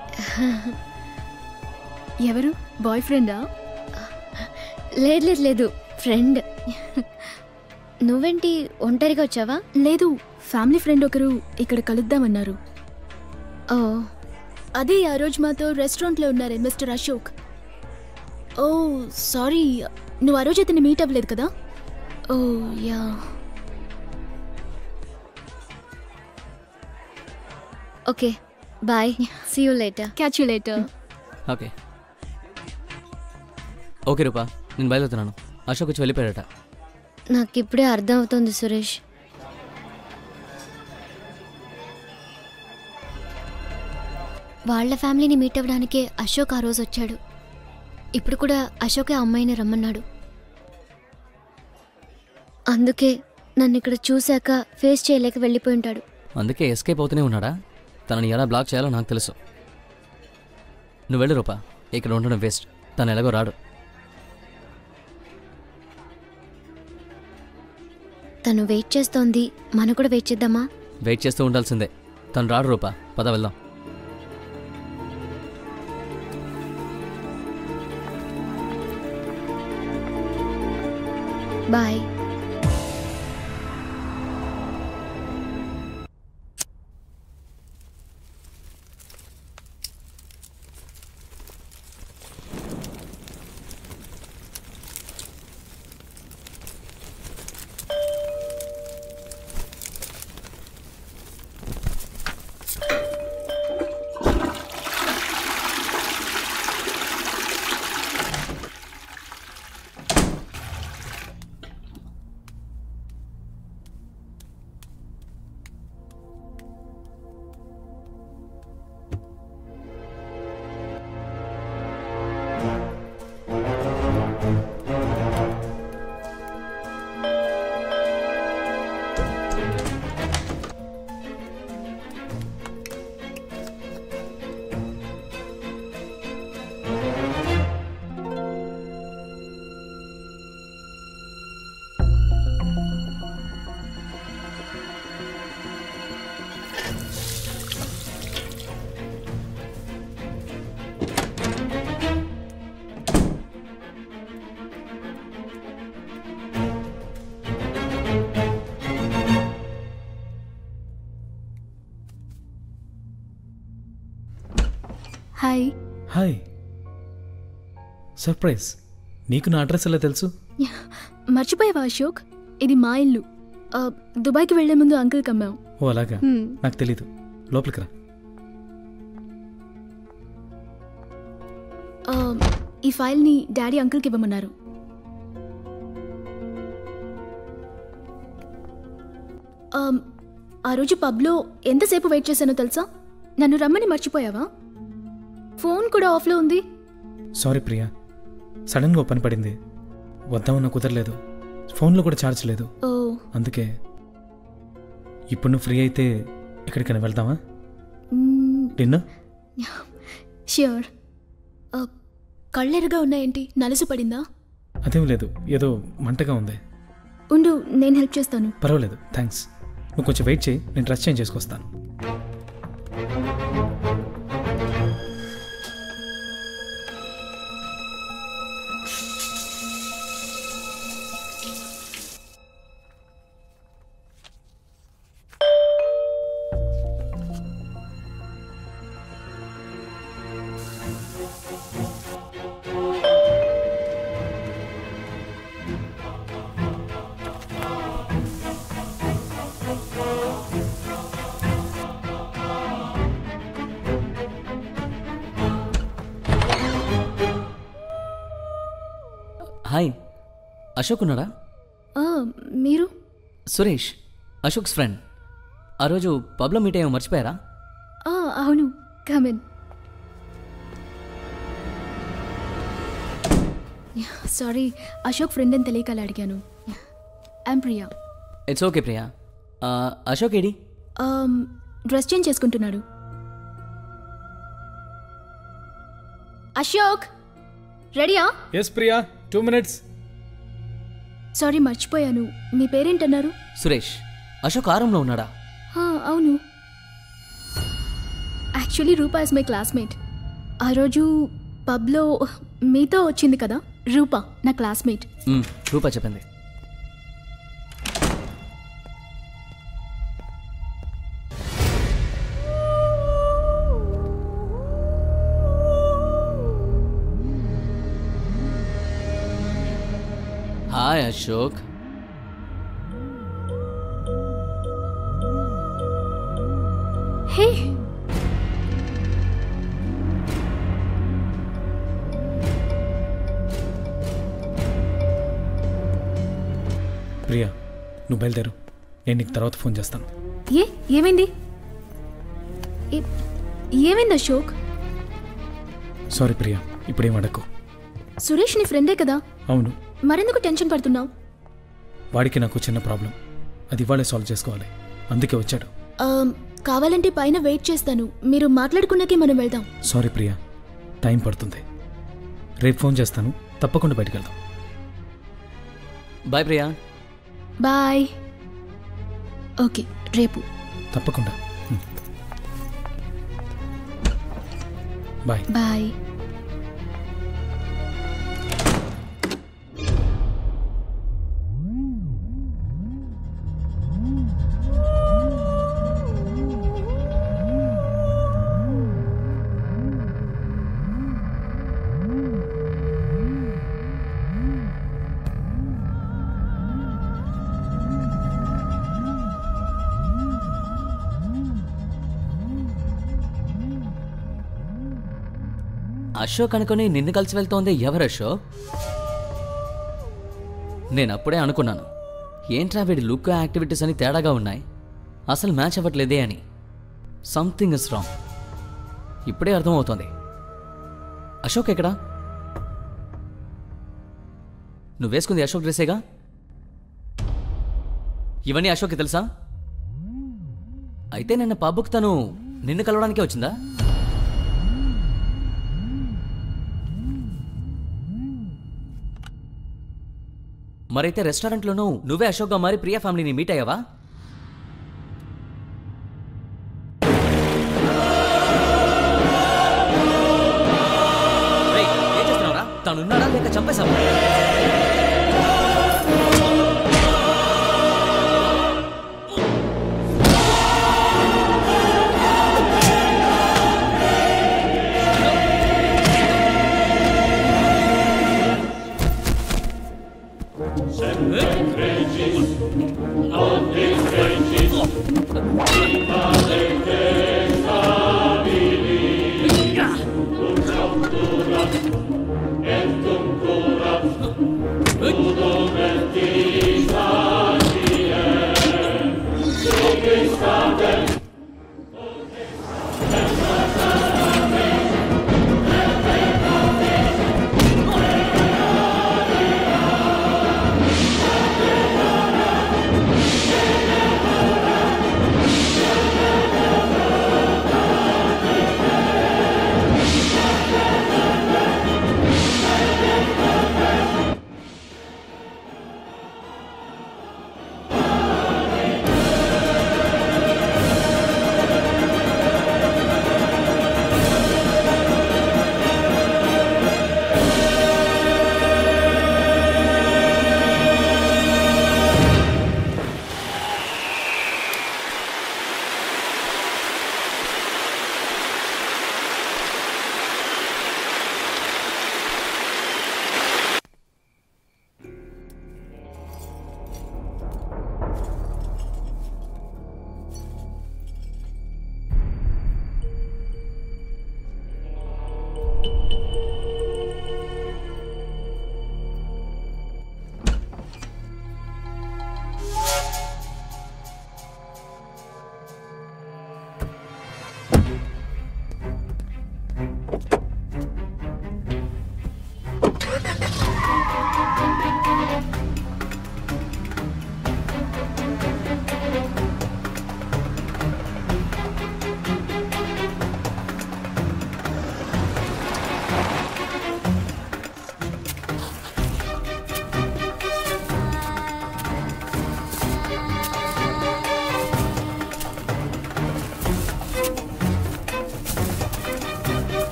ఎవరు? బాయ్ ఫ్రెండా? లేదు లేదు లేదు, ఫ్రెండ్. నువ్వేంటి ఒంటరిగా వచ్చావా? లేదు, ఫ్యామిలీ ఫ్రెండ్ ఒకరు ఇక్కడ కలుద్దామన్నారు. ఓ, అదే ఆ రోజు మాతో రెస్టారెంట్లో ఉన్నారే మిస్టర్ అశోక్. ఓ సారీ, నువ్వు ఆ రోజు అతన్ని మీట్ అవ్వలేదు కదా. Oh yeah. Okay bye, see you later. Catch you later. Okay okay Rupa, నేను బయలుదేరుతున్నాను. అశోక్ వచ్చి వెళ్ళిపోయాడట. నాకు ఇప్పుడే అర్థం అవుతుంది సురేష్. వాళ్ళ ఫ్యామిలీని మీట్ అవ్వడానికే అశోక్ ఆ రోజు వచ్చాడు. ఇప్పుడు కూడా అశోకే అమ్మాయిని రమ్మన్నాడు. అందుకే నన్ను ఇక్కడ చూశాక ఫేస్ చేయలేక వెళ్ళిపోయి ఉంటాడు. అందుకే ఎస్కేప్ అవుతూనే ఉన్నాడా? తనని ఎలా బ్లాక్ చేయాలో నాకు తెలుసు. నువ్వు వెళ్ళు రూపా, ఇక్కడ ఉండడం వేస్ట్. తను ఎలాగో రాడు. తను వెయిట్ చేస్తోంది, మనం కూడా వెయిట్ చేద్దామా? వెయిట్ చేస్తూ ఉండాల్సిందే. తను రాడు రూపా, పద వెళ్దాం. బాయ్. హాయ్. హాయ్. సర్ప్రైజ్. నీకు నా అడ్రస్ ఎలా తెలుసు? మర్చిపోయావా అశోక్? ఇది మా ఇల్లు. దుబాయ్కి వెళ్లే ముందు అంకుల్కి అమ్మాం. ఓ అలాగా, నాకు తెలీదు. లోపలికి రా. ఈ ఫైల్ని డాడీ అంకుల్కి ఇవ్వమన్నారు. ఆ రోజు పబ్లో ఎంతసేపు వెయిట్ చేశానో తెలుసా? నన్ను రమ్మని మర్చిపోయావా? ఫోన్ కూడా ఆఫ్లో ఉంది. సారీ ప్రియా, సడన్గా పని పడింది. వద్దామన్నా కుదరలేదు. ఫోన్లో కూడా ఛార్జ్ లేదు. అందుకే. ఇప్పుడు నువ్వు ఫ్రీ అయితే ఎక్కడికైనా వెళ్దామా? డిన్నర్? ష్యూర్. కళ్ళెరుగా ఉన్నాయేంటి? నలుసు పడిందా? అదేం లేదు, ఏదో మంటగా ఉంది. ఉండు, నేను హెల్ప్ చేస్తాను. పర్వాలేదు, థ్యాంక్స్. నువ్వు కొంచెం వెయిట్ చేయి, నేను డ్రెస్ చేంజ్ చేసుకొస్తాను. హాయ్, అశోక్ ఉన్నాడా? మీరు? సురేష్, అశోక్స్ ఫ్రెండ్. ఆ రోజు పబ్లో మీట్ అయ్యో మర్చిపోయారా? అవును, కమిన్. సారీ, అశోక్ ఫ్రెండ్ అని తెలియక అలా అడిగాను. I'm Priya. It's okay Priya. Ashok AD? Dress change చేసుకుంటున్నాడు. అశోక్ రెడీయా? Yes Priya, 2 minutes. సారీ, మర్చిపోయాను. మీ పేరేంటన్నారు? సురేష్. అశోక్ ఆరంలో ఉన్నాడా? అవును. Actually Rupa is my classmate. ఆ రోజు పబ్లో మీతో వచ్చింది కదా రూపా, నా క్లాస్మేట్. రూపా చెప్పింది. హాయ్ అశోక్. హే, ప్రియా, నువ్వు బయలుదేరు. నేను నీకు తర్వాత ఫోన్ చేస్తాను. ఏమైంది? ఏమైంది అశోక్? సారీ ప్రియా, ఇప్పుడేం అడక్కు. సురేష్ నీ ఫ్రెండే కదా? అవును. మరెందుకు టెన్షన్ పడుతున్నావు? వాడికి నాకు చిన్న ప్రాబ్లం, అది ఇవాళే సాల్వ్ చేసుకోవాలి, అందుకే వచ్చాడు. కావాలంటే పైన వెయిట్ చేస్తాను. మీరు మాట్లాడుకున్నాకే మనం వెళ్దాం. సారీ ప్రియా, టైం పడుతుంది. రేపు ఫోన్ చేస్తాను, తప్పకుండా బయటికి వెళ్దాం. బాయ్ ప్రియా. బాయ్. ఓకే, రేపు తప్పకుండా. బాయ్. బాయ్. అశోక్ అనుకుని నిన్ను కలిసి వెళ్తోంది ఎవరు అశోక్? నేను అప్పుడే అనుకున్నాను, ఏంట్రా వీడి లుక్ యాక్టివిటీస్ అని తేడాగా ఉన్నాయి, అసలు మ్యాచ్ అవ్వట్లేదే అని. Something is wrong. ఇప్పుడే అర్థమవుతోంది. అశోక్ ఎక్కడా? నువ్వు వేసుకుంది అశోక్ డ్రెస్సేగా? ఇవన్నీ అశోక్కి తెలుసా? అయితే నిన్న పబ్కి తను నిన్ను కలవడానికే వచ్చిందా? మరైతే రెస్టారెంట్లోనూ నువ్వే అశోక్గా మారి ప్రియా ఫ్యామిలీని మీట్ అయ్యావా? ఏం చేస్తున్నావురా? తనున్నాడా లేక చంపేశావా?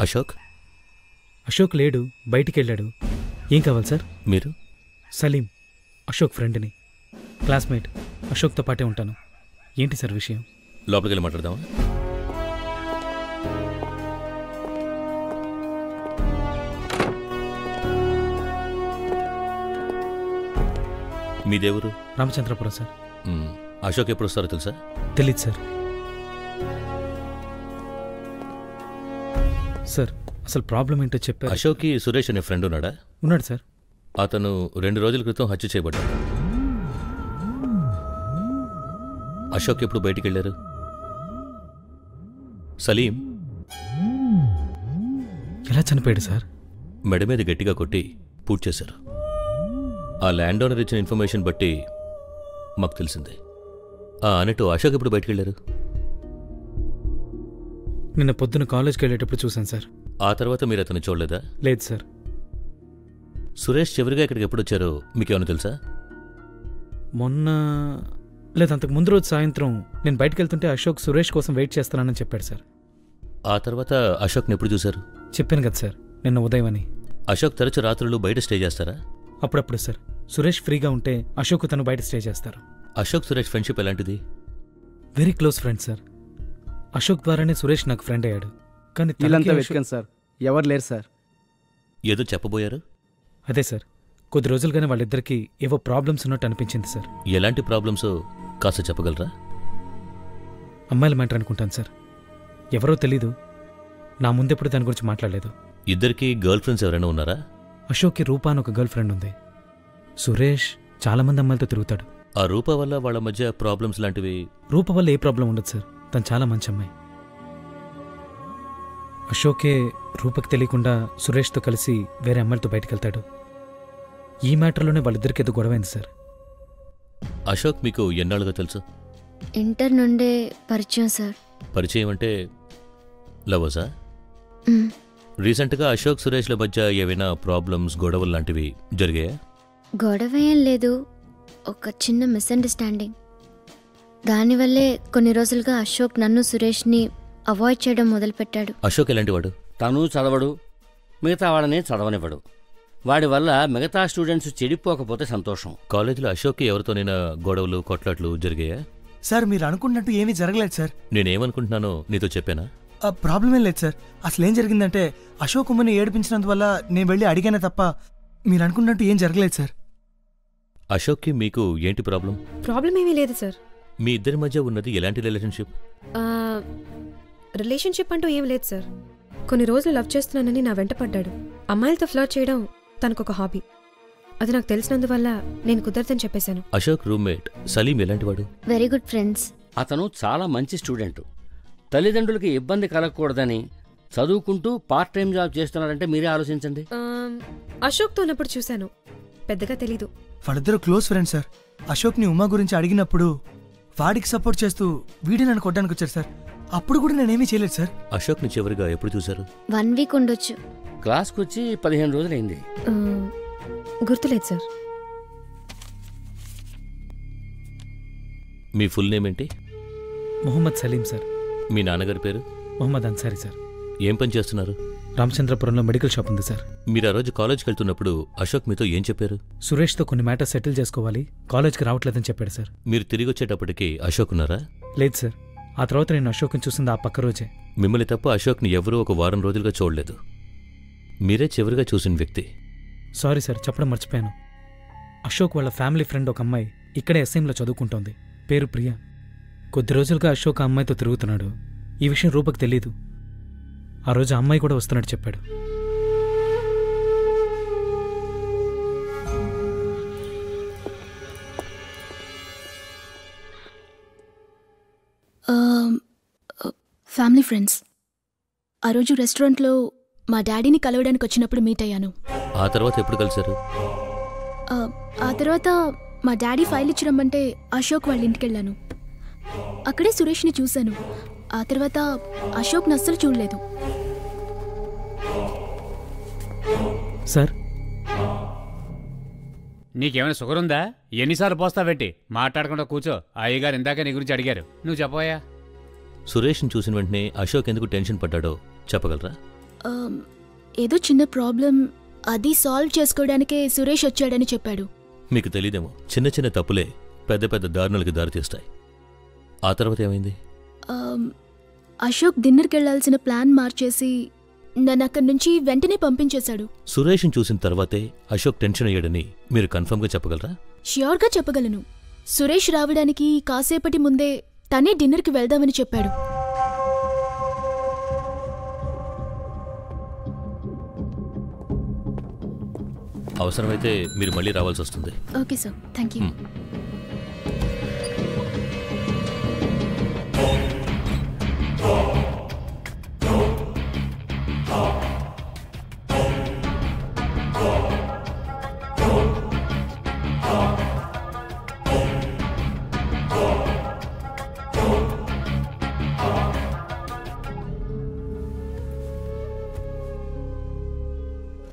అశోక్ అశోక్ లేడు, బయటికి వెళ్ళాడు. ఏం కావాలి సార్? మీరు? సలీం, అశోక్ ఫ్రెండ్ని, క్లాస్మేట్. అశోక్తో పాటే ఉంటాను. ఏంటి సార్ విషయం? లోపలికి వెళ్ళి మాట్లాడదామా? మీ దేవురు? రామచంద్రపురం సార్. అశోక్ ఎప్పుడు వస్తారో తెలుసా? తెలీదు సార్. సార్ అసలు ప్రాబ్లం ఏంటో చెప్పారు. అశోక్కి సురేష్ అనే ఫ్రెండ్ ఉన్నాడా? ఉన్నాడు సార్. అతను 2 రోజుల క్రితం హత్య చేయబడ్డాడు. అశోక్ ఎప్పుడు బయటికి వెళ్ళారు? సలీం ఎలా చనిపోయాడు సార్? మెడ మీద గట్టిగా కొట్టి పూజ చేశారు. ఆ ల్యాండ్ ఓనర్ ఇచ్చిన ఇన్ఫర్మేషన్ బట్టి మాకు తెలిసింది. అన్నట్టు అశోక్ ఎప్పుడు బయటికి వెళ్ళారు? నిన్న పొద్దున కాలేజ్కి వెళ్ళేటప్పుడు చూశాను సార్. ఆ తర్వాత మీరు అతను చూడలేదా? లేదు సార్. సురేష్ చివరిగా ఇక్కడికి ఎప్పుడు వచ్చారో మీకేమైనా తెలుసా? మొన్న లేదు, అంతకు ముందు రోజు సాయంత్రం నేను బయటకు వెళ్తుంటే అశోక్ సురేష్ కోసం వెయిట్ చేస్తున్నానని చెప్పాడు సార్. ఆ తర్వాత అశోక్ని ఎప్పుడు చూశారు? చెప్పాను కదా సార్, నిన్న ఉదయం అని. అశోక్ తరచు రాత్రులు బయట స్టే చేస్తారా? అప్పుడప్పుడు సార్. సురేష్ ఫ్రీగా ఉంటే అశోక్ తను బయట స్టే చేస్తారు. అశోక్ సురేష్ ఫ్రెండ్షిప్ ఎలాంటిది? Very close friend sir. Ashok ద్వారానే సురేష్ నాకు ఫ్రెండ్ అయ్యాడు. కానీ వీళ్ళంతా వెతికాను సార్, ఎవరు లేరు సార్. ఏదో చెప్పబోయారు? అదే సార్, కొద్ది రోజులుగానే వాళ్ళిద్దరికీ ఏవో ప్రాబ్లమ్స్ ఉన్నట్టు అనిపించింది సార్. ఎలాంటి ప్రాబ్లమ్స్ కాస్త చెప్పగలరా? అమ్మాయిల మ్యాటర్ అనుకుంటాను సార్. ఎవరో తెలీదు, నా ముందెప్పుడు దాని గురించి మాట్లాడలేదు. ఇద్దరికి గర్ల్ ఫ్రెండ్స్ ఎవరైనా ఉన్నారా? అశోక్కి రూపా అని ఒక గర్ల్ ఫ్రెండ్ ఉంది. సురేష్ చాలామంది అమ్మాయిలతో తిరుగుతాడు. ఆ రూపా వల్ల వాళ్ళ మధ్య ప్రాబ్లమ్స్ లాంటివి? రూప వల్ల ఏ ప్రాబ్లం ఉండదు సార్, తను చాలా మంచి అమ్మాయి. అశోకే రూపకి తెలియకుండా సురేష్తో కలిసి వేరే అమ్మాయిలతో బయటకెళ్తాడు. ఈ మ్యాటర్లోనే వాళ్ళిద్దరికి ఏదో గొడవైంది సార్. అశోక్ మీకు ఎన్నాళ్ళుగా తెలుసు? ఇంటర్ నుండే పరిచయం సార్. పరిచయం అంటే లవర్సా? రీసెంట్గా అశోక్ సురేష్ల మధ్య ఏవైనా ప్రాబ్లమ్స్, గొడవలు లాంటివి జరిగాయా? గొడవ ఏం లేదు, ఒక చిన్న మిస్అండర్స్టాండింగ్. దానివల్లే కొన్ని రోజులుగా అశోక్ నన్ను సురేష్ని అవాయిడ్ చేయడం మొదలుపెట్టాడు. అశోక్ ఎలాంటివాడు? తను చదవడు, మిగతా వాళ్ళని చదవనివ్వడు. వాడి వల్ల మిగతా స్టూడెంట్స్ చెడిపోకపోతే సంతోషం. కాలేజీలో అశోక్కి ఎవరితోనైనా గొడవలు, కొట్లాట్లు జరిగాయా? సార్ మీరు అనుకున్నట్టు ఏమీ జరగలేదు సార్. నేనేమనుకుంటున్నానో నీతో చెప్పానా? ప్రాబ్లం ఏం లేదు సార్. అసలు ఏం జరిగిందంటే అశోక్ ఉమ్మని ఏడిపించినందువల్ల నేను వెళ్ళి అడిగానే తప్ప మీరు అనుకున్నట్టు ఏం జరగలేదు సార్. అశోక్కి మీకు ఏంటి ప్రాబ్లం? ప్రాబ్లం ఏమీ లేదు సార్. మీ ఇద్దరి మధ్య ఉన్నది ఎలాంటి రిలేషన్షిప్? రిలేషన్షిప్ అంటూ ఏం లేదు సార్. కొన్ని రోజులు లవ్ చేస్తున్నానని నా వెంట పడ్డాడు. అమ్మాయిలతో ఫ్లర్ట్ చేయడం తనకొక హాబీ. అది నాకు తెలిసినందువల్ల నేను కుదరదని చెప్పేశాను. అశోక్ రూమ్మేట్ సలీం ఎలాంటివాడు? Very good friends. అతను చాలా మంచి స్టూడెంట్. తల్లిదండ్రులకి ఇబ్బంది కలగకూడదని చదువుకుంటూ పార్ట్ టైం జాబ్ చేస్తున్నారంటే మీరే ఆలోచించండి. అశోక్తో ఉన్నప్పుడు చూశాను, పెద్దగా తెలీదు. వాళ్ళిద్దరూ క్లోజ్ ఫ్రెండ్స్ సార్. అశోక్ని ఉమా గురించి అడిగినప్పుడు వాడికి సపోర్ట్ చేస్తూ వీడి నన్ను కొట్టడానికి వచ్చారు సార్. అప్పుడు కూడా నేనేమీ చేయలేదు సార్. అశోక్ని చివరిగా ఎప్పుడు చూశారు? 1 వీక్ ఉండొచ్చు. క్లాస్కి వచ్చి 15 రోజులైంది. గుర్తులేదు సార్. మీ ఫుల్ నేమ్ ఏంటి? మొహమ్మద్ సలీం సార్. మీ నాన్నగారి పేరు? మొహమ్మద్ అన్సారీ సార్. ఏం పని చేస్తున్నారు? రామచంద్రపురంలో మెడికల్ షాప్ ఉంది సార్. మీరు ఆ రోజు కాలేజ్కి వెళ్తున్నప్పుడు అశోక్ మీతో ఏం చెప్పారు? సురేష్తో కొన్ని మ్యాటర్ సెటిల్ చేసుకోవాలి, కాలేజ్కి రావట్లేదని చెప్పాడు సార్. మీరు తిరిగి వచ్చేటప్పటికి అశోక్ ఉన్నారా? లేదు సార్. ఆ తర్వాత నేను అశోక్ని చూసింది ఆ పక్క రోజే. మిమ్మల్ని తప్ప అశోక్ని ఎవరూ ఒక వారం రోజులుగా చూడలేదు. మీరే చివరిగా చూసిన వ్యక్తి. సారీ సార్, చెప్పడం మర్చిపోయాను. అశోక్ వాళ్ళ ఫ్యామిలీ ఫ్రెండ్ ఒక అమ్మాయి ఇక్కడే ఎస్ఎంలో చదువుకుంటోంది, పేరు ప్రియా. కొద్ది రోజులుగా అశోక్ ఆ అమ్మాయితో తిరుగుతున్నాడు. ఈ విషయం రూపకు తెలీదు. ఆ రోజు ఆ అమ్మాయి కూడా వస్తున్నట్టు చెప్పాడు. Family friends. ఆ రోజు రెస్టారెంట్లో మా డాడీని కలవడానికి వచ్చినప్పుడు మీట్ అయ్యాను. ఆ తర్వాత ఎప్పుడు కలిశారు? ఆ తర్వాత మా డాడీ ఫైల్ ఇచ్చి రమ్మంటే అశోక్ వాళ్ళ ఇంటికి వెళ్ళాను. అక్కడే సురేష్ని చూశాను. ఆ తర్వాత అశోక్ని అస్సలు చూడలేదు. సార్, నీకేమైనా షుగర్ ఉందా? ఎన్నిసార్లు పోస్తావేంటి? మాట్లాడకుండా కూర్చో. అయ్యగారు ఇందాక నీ గురించి అడిగారు, నువ్వు చెప్పబోయా? సురేష్ని చూసిన వెంటనే అశోక్ ఎందుకు టెన్షన్ పడ్డాడో చెప్పగలరా? ఏదో చిన్న ప్రాబ్లం, అది సాల్వ్ చేసుకోవడానికే సురేష్ వచ్చాడని చెప్పాడు. మీకు తెలియదేమో, చిన్న చిన్న తప్పులే పెద్ద పెద్ద దారుణాలకి దారితీస్తాయి. ఆ తర్వాత ఏమైంది? అశోక్ డిన్నర్కి వెళ్లాల్సిన ప్లాన్ మార్చేసి నన్ను అక్కడి నుంచి వెంటనే పంపించేశాడు. సురేష్ని చూసిన తర్వాతే అశోక్ టెన్షన్ అయ్యాడని మీరు కన్ఫర్మ్గా చెప్పగలరా? ష్యూర్గా చెప్పగలను. సురేష్ రావడానికి కాసేపటి ముందే తనే డిన్నర్కి వెళ్దామని చెప్పాడు. అవసరమైతే మీరు మళ్ళీ రావాల్సి వస్తుంది. Okay sir, thank you.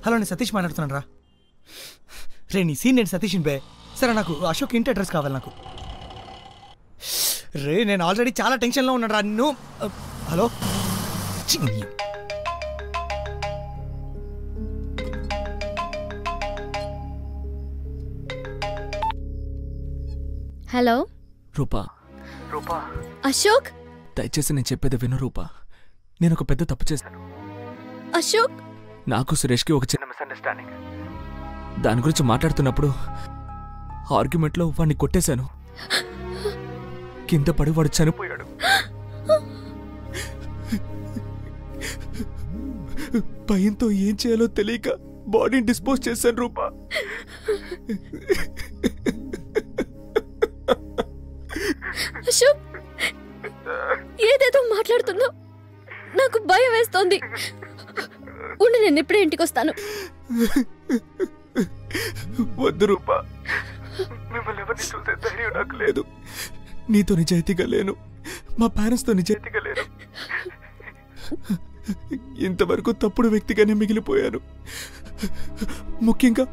Hello, నేను సతీష్ మాట్లాడుతున్నాను రా. రే నీ సీన్ నేను సతీష్ని బే. సరే నాకు అశోక్ ఇంటి అడ్రస్ కావాలి నాకు. రే నేను ఆల్రెడీ చాలా టెన్షన్లో ఉన్నాను రా. నిన్ను హలో హలో రూపా. అశోక్, దయచేసి నేను చెప్పేది విను రూపా. నేను ఒక పెద్ద తప్పు చేశాను. అశోక్, నాకు సురేష్కి ఒక చిన్న మిస్అండర్స్టాండింగ్. దాని గురించి మాట్లాడుతున్నప్పుడు ఆర్గ్యుమెంట్లో వాడిని కొట్టేశాను. కింద పడి వాడు చనిపోయాడు. భయంతో ఏం చేయాలో తెలియక బాడీని డిస్పోజ్ చేశాను రూపా. అశోక్, ఏదేదో మాట్లాడుతున్నావు, నాకు భయం వేస్తోంది. ఉండి నేను ఇప్పుడే ఇంటికి వస్తాను. వద్దు రూపా, మిమ్మల్ని ఎవరిని చూసే ధైర్యం నాకు లేదు. నీతో నిజాయితీగా లేను, మా పేరెంట్స్తో నిజాయితీగా లేను. ఇంతవరకు తప్పుడు వ్యక్తిగానే మిగిలిపోయాను. ముఖ్యంగా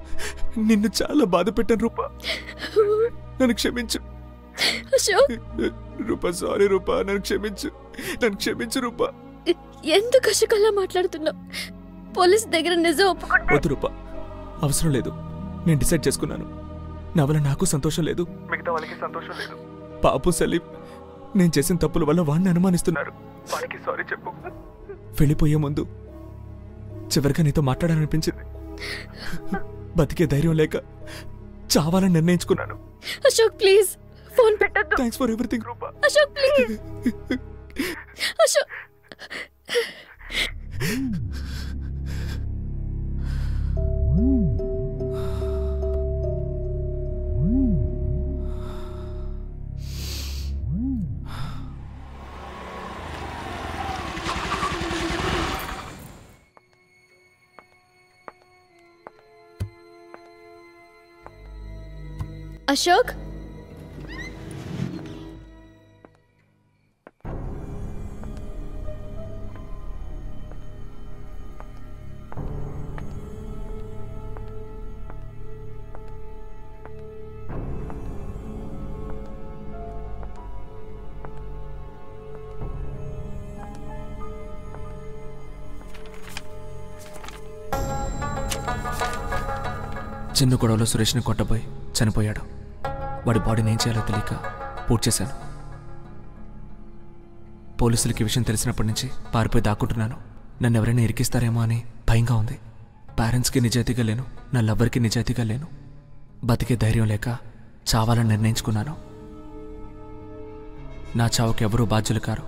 నిన్ను చాలా బాధ పెట్టాను రూపా. నన్ను క్షమించు రూపా. సారీ రూపా, నన్ను క్షమించు రూపా. ఎందుకు అశోక్ అలా మాట్లాడుతున్నావు? పోలీస్ దగ్గర నిజం ఒప్పుకుంటా. వద్దు రూపా, అవసరం లేదు. నేను డిసైడ్ చేసుకున్నాను. నా వల్ల నాకు సంతోషం లేదు, మిగతా వాళ్ళకి సంతోషం లేదు. పాపు సలీం నేను చేసిన తప్పుల వల్ల వాడిని అనుమానిస్తున్నారు. వాడికి సారీ చెప్పు. వెళ్ళిపోయే ముందు చివరిగా నీతో మాట్లాడాలనిపించింది. బతికే ధైర్యం లేక చావాలని నిర్ణయించుకున్నాను. అశోక్ ప్లీజ్ ఫోన్ పెట్టొద్దు. Thanks for everything Rupa. Ashok please. Ashok Ashok, చిన్న గొడవలో సురేష్ని కొట్టబోయి చనిపోయాడు. వాడి బాడీని ఏం చేయాలో తెలియక పూర్తి చేశాను. పోలీసులకి విషయం తెలిసినప్పటి నుంచి పారిపోయి దాక్కుంటున్నాను. నన్ను ఎవరైనా ఇరికిస్తారేమో అని భయంగా ఉంది. పేరెంట్స్కి నిజాయితీగా లేను, నా లవ్వర్కి నిజాయితీగా లేను. బతికే ధైర్యం లేక చావాలని నిర్ణయించుకున్నాను. నా చావుకి ఎవరూ బాధ్యులు కారు.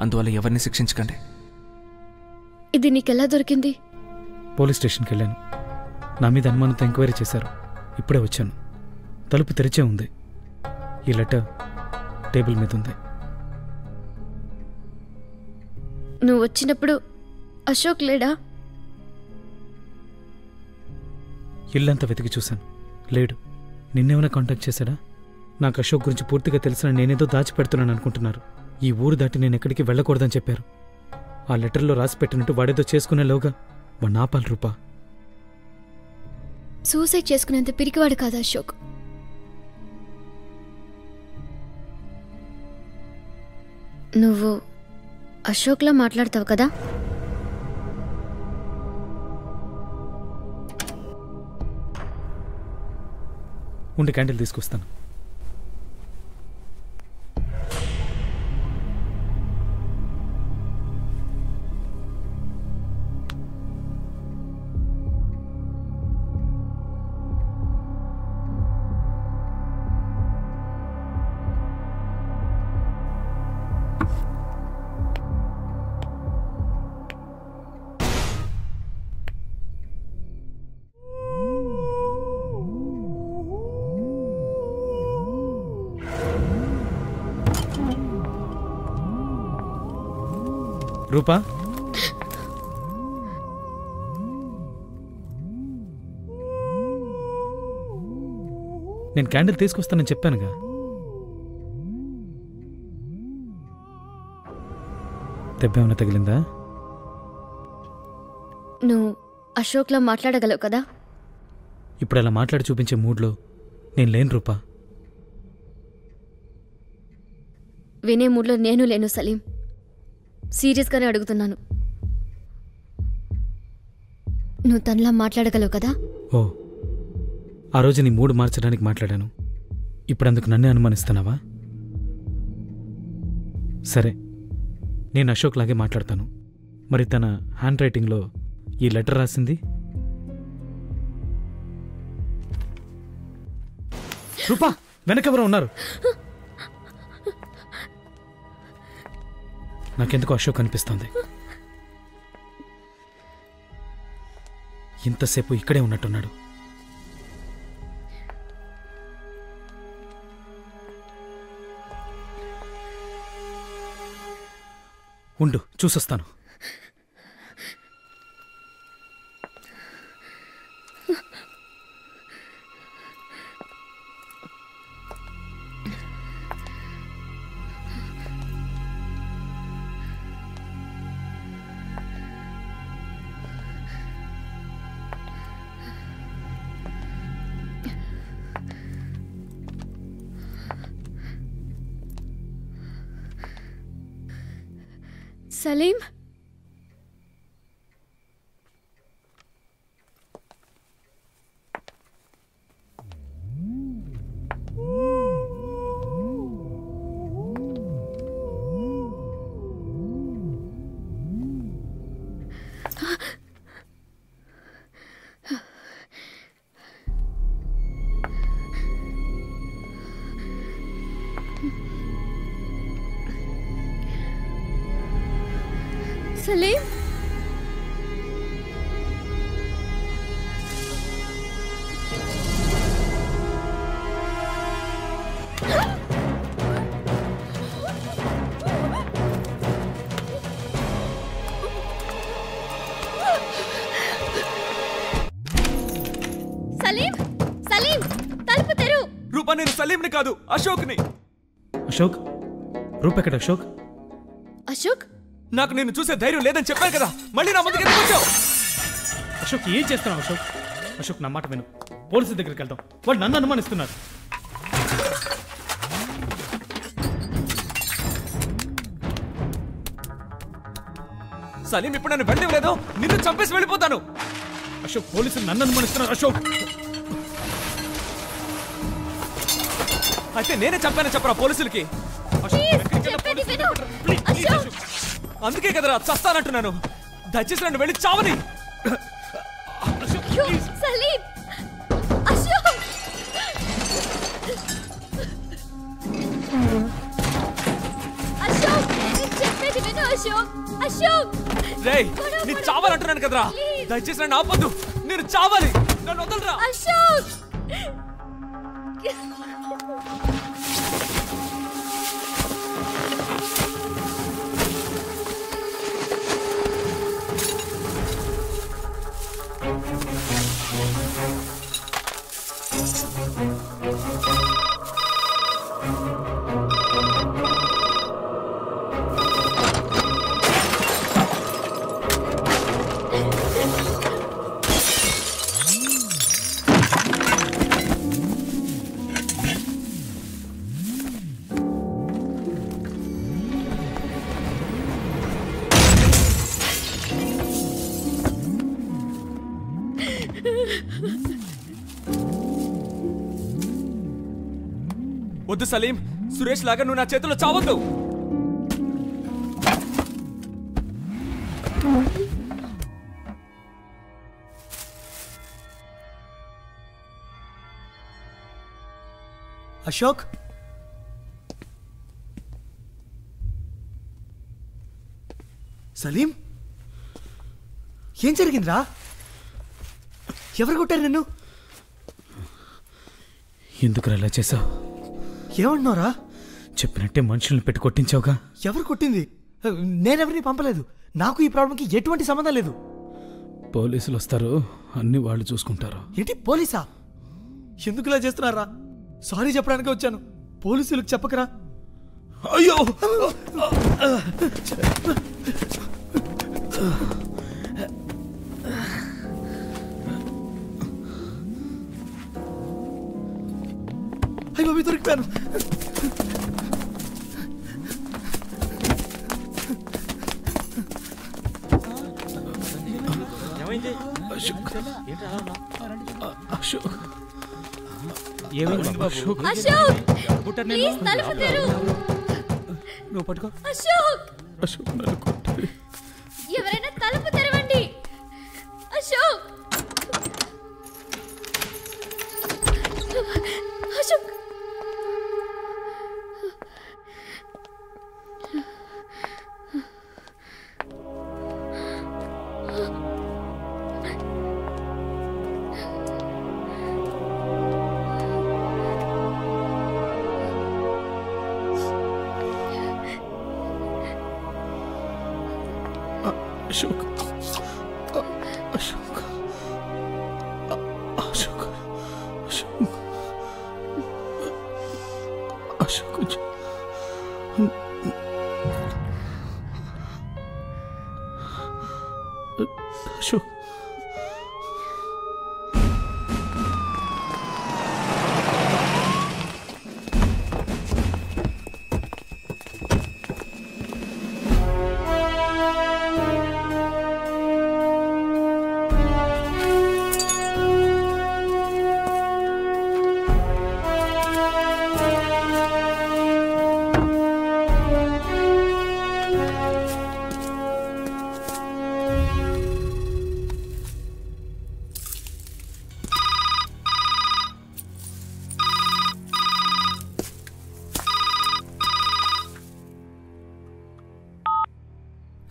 అందువల్ల ఎవరిని శిక్షించకండి. ఇది నీకెలా దొరికింది? పోలీస్ స్టేషన్కి వెళ్ళాను. నా మీద అనుమానంతో ఎంక్వైరీ చేశారు. ఇప్పుడే వచ్చాను. తలుపు తెరిచే ఉంది. ఈ లెటర్ టేబుల్ మీద ఉంది. నువ్వు వచ్చినప్పుడు అశోక్ లేడా? ఇల్లంతా వెతికి చూశాను, లేడు. నిన్నేమైనా కాంటాక్ట్ చేశాడా? నాకు అశోక్ గురించి పూర్తిగా తెలిసిన నేనేదో దాచిపెడుతున్నాను అనుకుంటున్నారు. ఈ ఊరు దాటి నేను ఎక్కడికి వెళ్ళకూడదని చెప్పారు. ఆ లెటర్లో రాసి పెట్టినట్టు వాడేదో చేసుకునేలోగా వాడిని ఆపాలి రూపా. సూసైడ్ చేసుకునేంత పిరికివాడు కాదు అశోక్. నువ్వు అశోక్లా మాట్లాడతావు కదా? ఉండి క్యాండిల్ తీసుకొస్తాను. రూపా, నేను క్యాండిల్ తీసుకొస్తానని చెప్పానుగా. దెబ్బేమన్నా తగిలిందా? నువ్వు అశోక్లా మాట్లాడగలవు కదా? ఇప్పుడు అలా మాట్లాడి చూపించే మూడ్లో నేను లేను రూపా. వినే మూడ్లో నేను లేను సలీం. సీరియస్గానే అడుగుతున్నాను. నువ్వు తనలా మాట్లాడగలవు కదా? ఓ, ఆ రోజు నీ మూడు మార్చడానికి మాట్లాడాను. ఇప్పుడు అందుకు నన్నే అనుమానిస్తున్నావా? సరే, నేను అశోక్ లాగే మాట్లాడతాను. మరి తన హ్యాండ్ రైటింగ్లో ఈ లెటర్ రాసింది? రూపా, వెనకెవరో ఉన్నారు. నాకెందుకు అశోక్ అనిపిస్తుంది. ఇంతసేపు ఇక్కడే ఉన్నట్టున్నాడు. ఉండు, చూసొస్తాను. సలీం, సలీం, సలీం, సలీం, తలుపు తెరు. రూపా, నేను సలీంని కాదు, అశోక్ని. అశోక్? రూపెక్కడ అశోక్? అశోక్, నాకు నేను చూసే ధైర్యం లేదని చెప్పాను కదా, మళ్ళీ నా ముందుకు ఎందుకు వచ్చావు? అశోక్, ఏం చేస్తున్నావు అశోక్? అశోక్, నా మాట విను. పోలీసు దగ్గరికి వెళ్తాం. వాళ్ళు నన్ను అనుమానిస్తున్నారు. సలీం, ఇప్పుడు నన్ను వెళ్ళలేదు, నిన్ను చంపేసి వెళ్ళిపోతాను. అశోక్, పోలీసులు నన్ను అనుమానిస్తున్నారు. అశోక్, అయితే నేనే చంపానని చెప్పరా పోలీసులకి? అందుకే కదరా చస్తానంటున్నాను. దయచేసి నన్ను వెళ్ళి చావని. సలీం, అశోక్, అశోక్, నేను చెప్పేది విను. అశోక్, అశోక్, రేయ్, నీ చావాలంటున్నాను కదరా. దయచేసి నన్ను ఆపొద్దు, నేను చావాలి. నన్ను వదలరా. అశోక్, వద్దు సలీం, సురేష్ లాగా నువ్వు నా చేతిలో చావద్దు. అశోక్, సలీం, ఏం జరిగిందిరా? ఎవరు కొట్టారు నిన్ను? ఎందుకు ఇలా చేసావు? ఏమంటున్నారా? చెప్పినట్టే మనుషుల్ని పెట్టి కొట్టించావుగా. ఎవరు కొట్టింది? నేనెవరిని పంపలేదు. నాకు ఈ ప్రాబ్లంకి ఎటువంటి సంబంధం లేదు. పోలీసులు వస్తారు, అన్ని వాళ్ళు చూసుకుంటారు. ఏంటి పోలీసా? ఎందుకు ఇలా చేస్తున్నారా? సారీ చెప్పడానికి వచ్చాను, పోలీసులకు చెప్పకరా. అయ్యో, అయ్యో బాబీ, దొరికిపోయాను. నువ్వు పట్టుకో. అశోక్, అశోక్ నన్ను కొట్టాడు. ఎవరైనా తలుపు తెరవండి. అశోక్, అశోక్, అశోక్, అశోక్, అశోక్, అశోక్, అశోక్, అశోక్.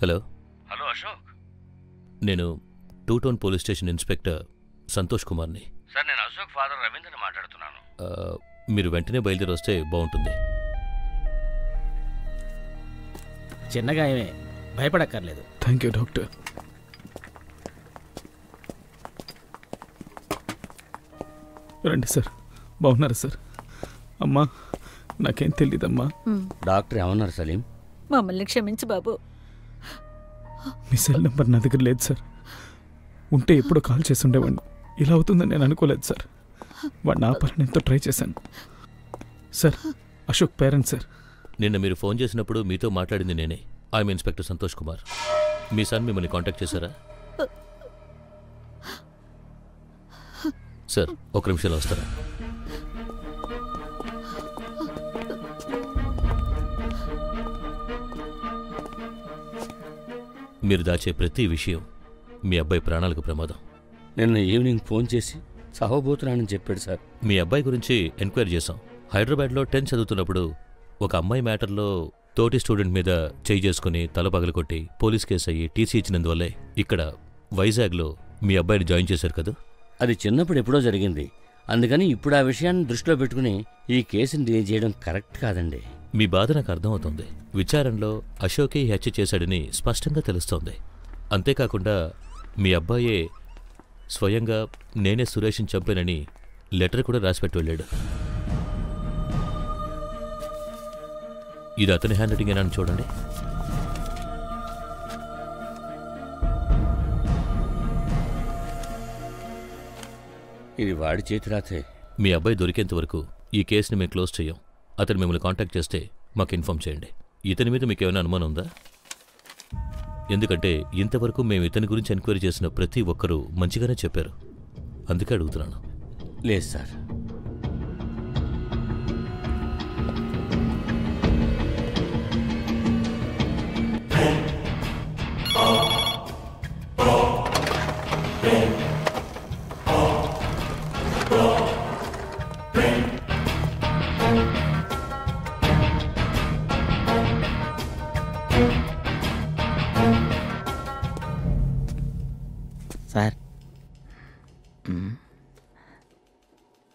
హలో. హలో అశోక్. నేను 2 town police station inspector Santosh కుమార్ని. సార్, నేను అశోక్ ఫాదర్ రవీంద్రని మాట్లాడుతున్నాను. మీరు వెంటనే బయలుదేరి వస్తే బాగుంటుంది. చిన్నగాయమే, భయపడక్కర్లేదు. Thank you doctor. రండి సార్. బాగున్నారా సార్? అమ్మా, నాకేం తెలీదమ్మా. డాక్టర్ ఏమన్నారు సలీం? మమ్మల్ని క్షమించు బాబు. మీ సెల్ నెంబర్ నా దగ్గర లేదు సార్. ఉంటే ఎప్పుడో కాల్ చేసి ఉండేవాడిని. ఇలా అవుతుందని నేను అనుకోలేదు సార్. వాడిని ఆపాలని ఎంతో ట్రై చేశాను సార్. Ashok parents sir. నిన్న మీరు ఫోన్ చేసినప్పుడు మీతో మాట్లాడింది నేనే. I'm inspector Santosh Kumar. మీ సన్ మిమ్మల్ని కాంటాక్ట్ చేశారా? సార్, ఒక నిమిషంలో వస్తారా? మీరు దాచే ప్రతి విషయం మీ అబ్బాయి ప్రాణాలకు ప్రమాదం. నిన్న ఈవినింగ్ ఫోన్ చేసి చావబోతున్నానని చెప్పాడు సార్. మీ అబ్బాయి గురించి ఎంక్వైరీ చేశాం. హైదరాబాద్లో 10th చదువుతున్నప్పుడు ఒక అమ్మాయి మ్యాటర్లో తోటి స్టూడెంట్ మీద చేయి చేసుకుని తల పగలకొట్టి పోలీస్ కేసు అయ్యి టీసీ ఇచ్చినందువల్లే ఇక్కడ వైజాగ్లో మీ అబ్బాయిని జాయిన్ చేశారు కదా. అది చిన్నప్పుడు ఎప్పుడో జరిగింది. అందుకని ఇప్పుడు ఆ విషయాన్ని దృష్టిలో పెట్టుకుని ఈ కేసుని డీల్ చేయడం కరెక్ట్ కాదండి. మీ బాధ నాకు అర్థమవుతుంది. విచారణలో అశోకే హత్య చేశాడని స్పష్టంగా తెలుస్తోంది. అంతేకాకుండా మీ అబ్బాయే స్వయంగా నేనే సురేష్ని చంపానని లెటర్ కూడా రాసిపెట్టి వెళ్ళాడు. ఇది అతని హ్యాండ్ రైటింగ్ అని చూడండి. ఇది వాడి చేతి రాతే. మీ అబ్బాయి దొరికేంత వరకు ఈ కేసుని మేము క్లోజ్ చేయం. అతను మిమ్మల్ని కాంటాక్ట్ చేస్తే మాకు ఇన్ఫార్మ్ చేయండి. ఇతని మీద మీకు ఏమైనా అనుమానం ఉందా? ఎందుకంటే ఇంతవరకు మేము ఇతని గురించి ఎంక్వైరీ చేసిన ప్రతి ఒక్కరూ మంచిగానే చెప్పారు. అందుకే అడుగుతున్నాను. లేదు సార్.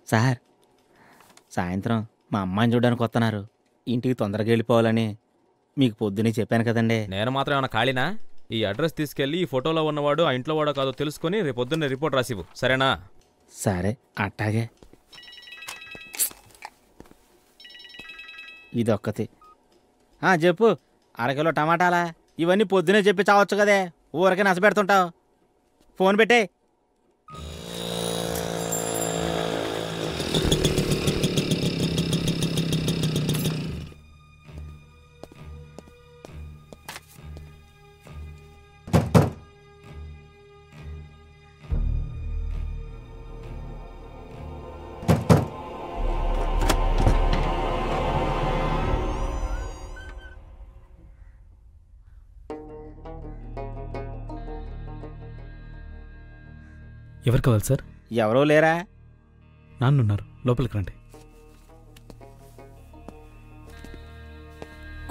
సార్ సాయంత్రం మా అమ్మాయిని చూడడానికి వస్తున్నారు. ఇంటికి తొందరగా వెళ్ళిపోవాలని మీకు పొద్దునే చెప్పాను కదండి. నేను మాత్రం ఏమైనా ఖాళీనా? ఈ అడ్రస్ తీసుకెళ్ళి ఈ ఫోటోలో ఉన్నవాడు ఆ ఇంట్లో వాడో కాదో తెలుసుకొని రేపు పొద్దున్నే రిపోర్ట్ రాసివ్వు, సరేనా? సరే అట్టాగే. ఇదొక్కటి. చెప్పు. అరకిలో టమాటాలా? ఇవన్నీ పొద్దునే చెప్పి చావచ్చు కదే, ఊరికే నసపెడుతుంటావు. ఫోన్ పెట్టే. ఎవరు కావాలి సార్? ఎవరో లేరా? నాన్నున్నారు, లోపలికి రండి.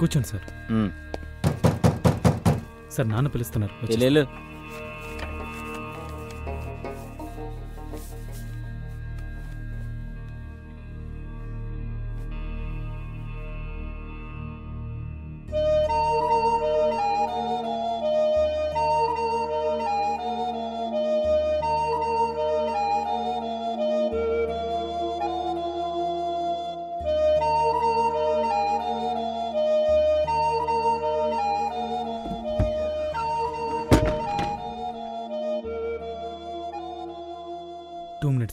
కూర్చోండి సార్. సార్ నాన్న పిలుస్తున్నారు. వెళ్ళు.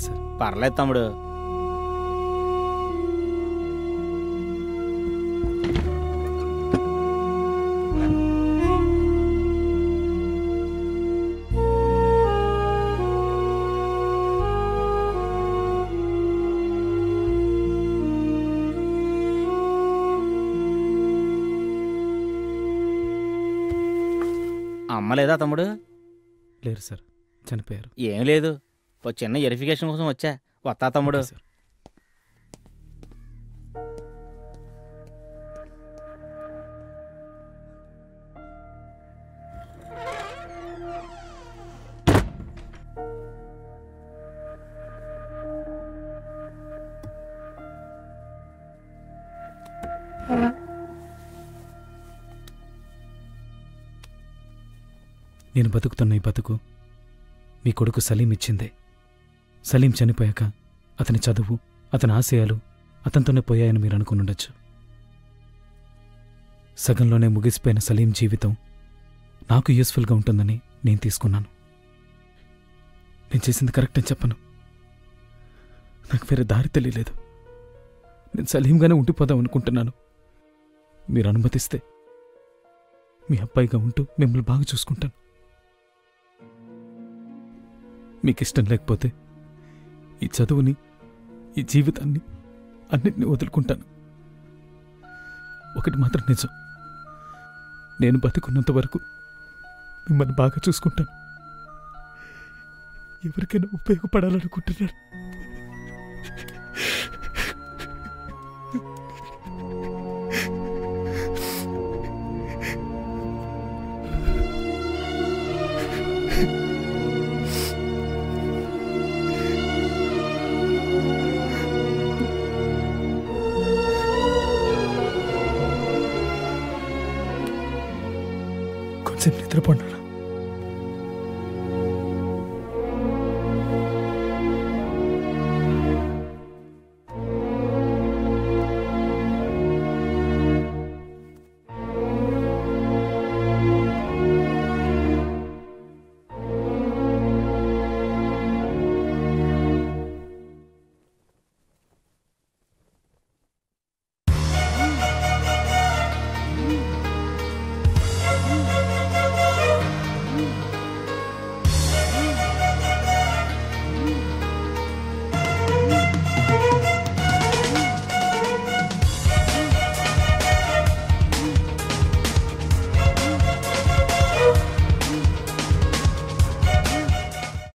సార్ పర్లేదు తమ్ముడు. అమ్మ లేదా తమ్ముడు? లేరు సార్, చనిపోయారు. ఏం లేదు, ఓ చిన్న వెరిఫికేషన్ కోసం వచ్చా. వస్తా తమ్ముడు. నేను బతుకుతున్న ఈ బతుకు మీ కొడుకు సలీం ఇచ్చిందే. సలీం చనిపోయాక అతని చదువు, అతని ఆశయాలు అతనితోనే పోయాయని మీరు అనుకునుండొచ్చు. సగంలోనే ముగిసిపోయిన సలీం జీవితం నాకు యూస్ఫుల్గా ఉంటుందని నేను తీసుకున్నాను. నేను చేసింది కరెక్ట్ అని చెప్పను, నాకు వేరే దారి తెలియలేదు. నేను సలీంగానే ఉండిపోదాం అనుకుంటున్నాను. మీరు అనుమతిస్తే మీ అబ్బాయిగా ఉంటూ మిమ్మల్ని బాగా చూసుకుంటాను. మీకు ఇష్టం లేకపోతే ఈ చదువుని, ఈ జీవితాన్ని, అన్నిటినీ వదులుకుంటాను. ఒకటి మాత్రం నిజం, నేను బతికున్నంత వరకు మిమ్మల్ని బాగా చూసుకుంటాను. ఎవరికైనా ఉపయోగపడాలనుకుంటున్నాను. కొంచెం నిద్రపోండి.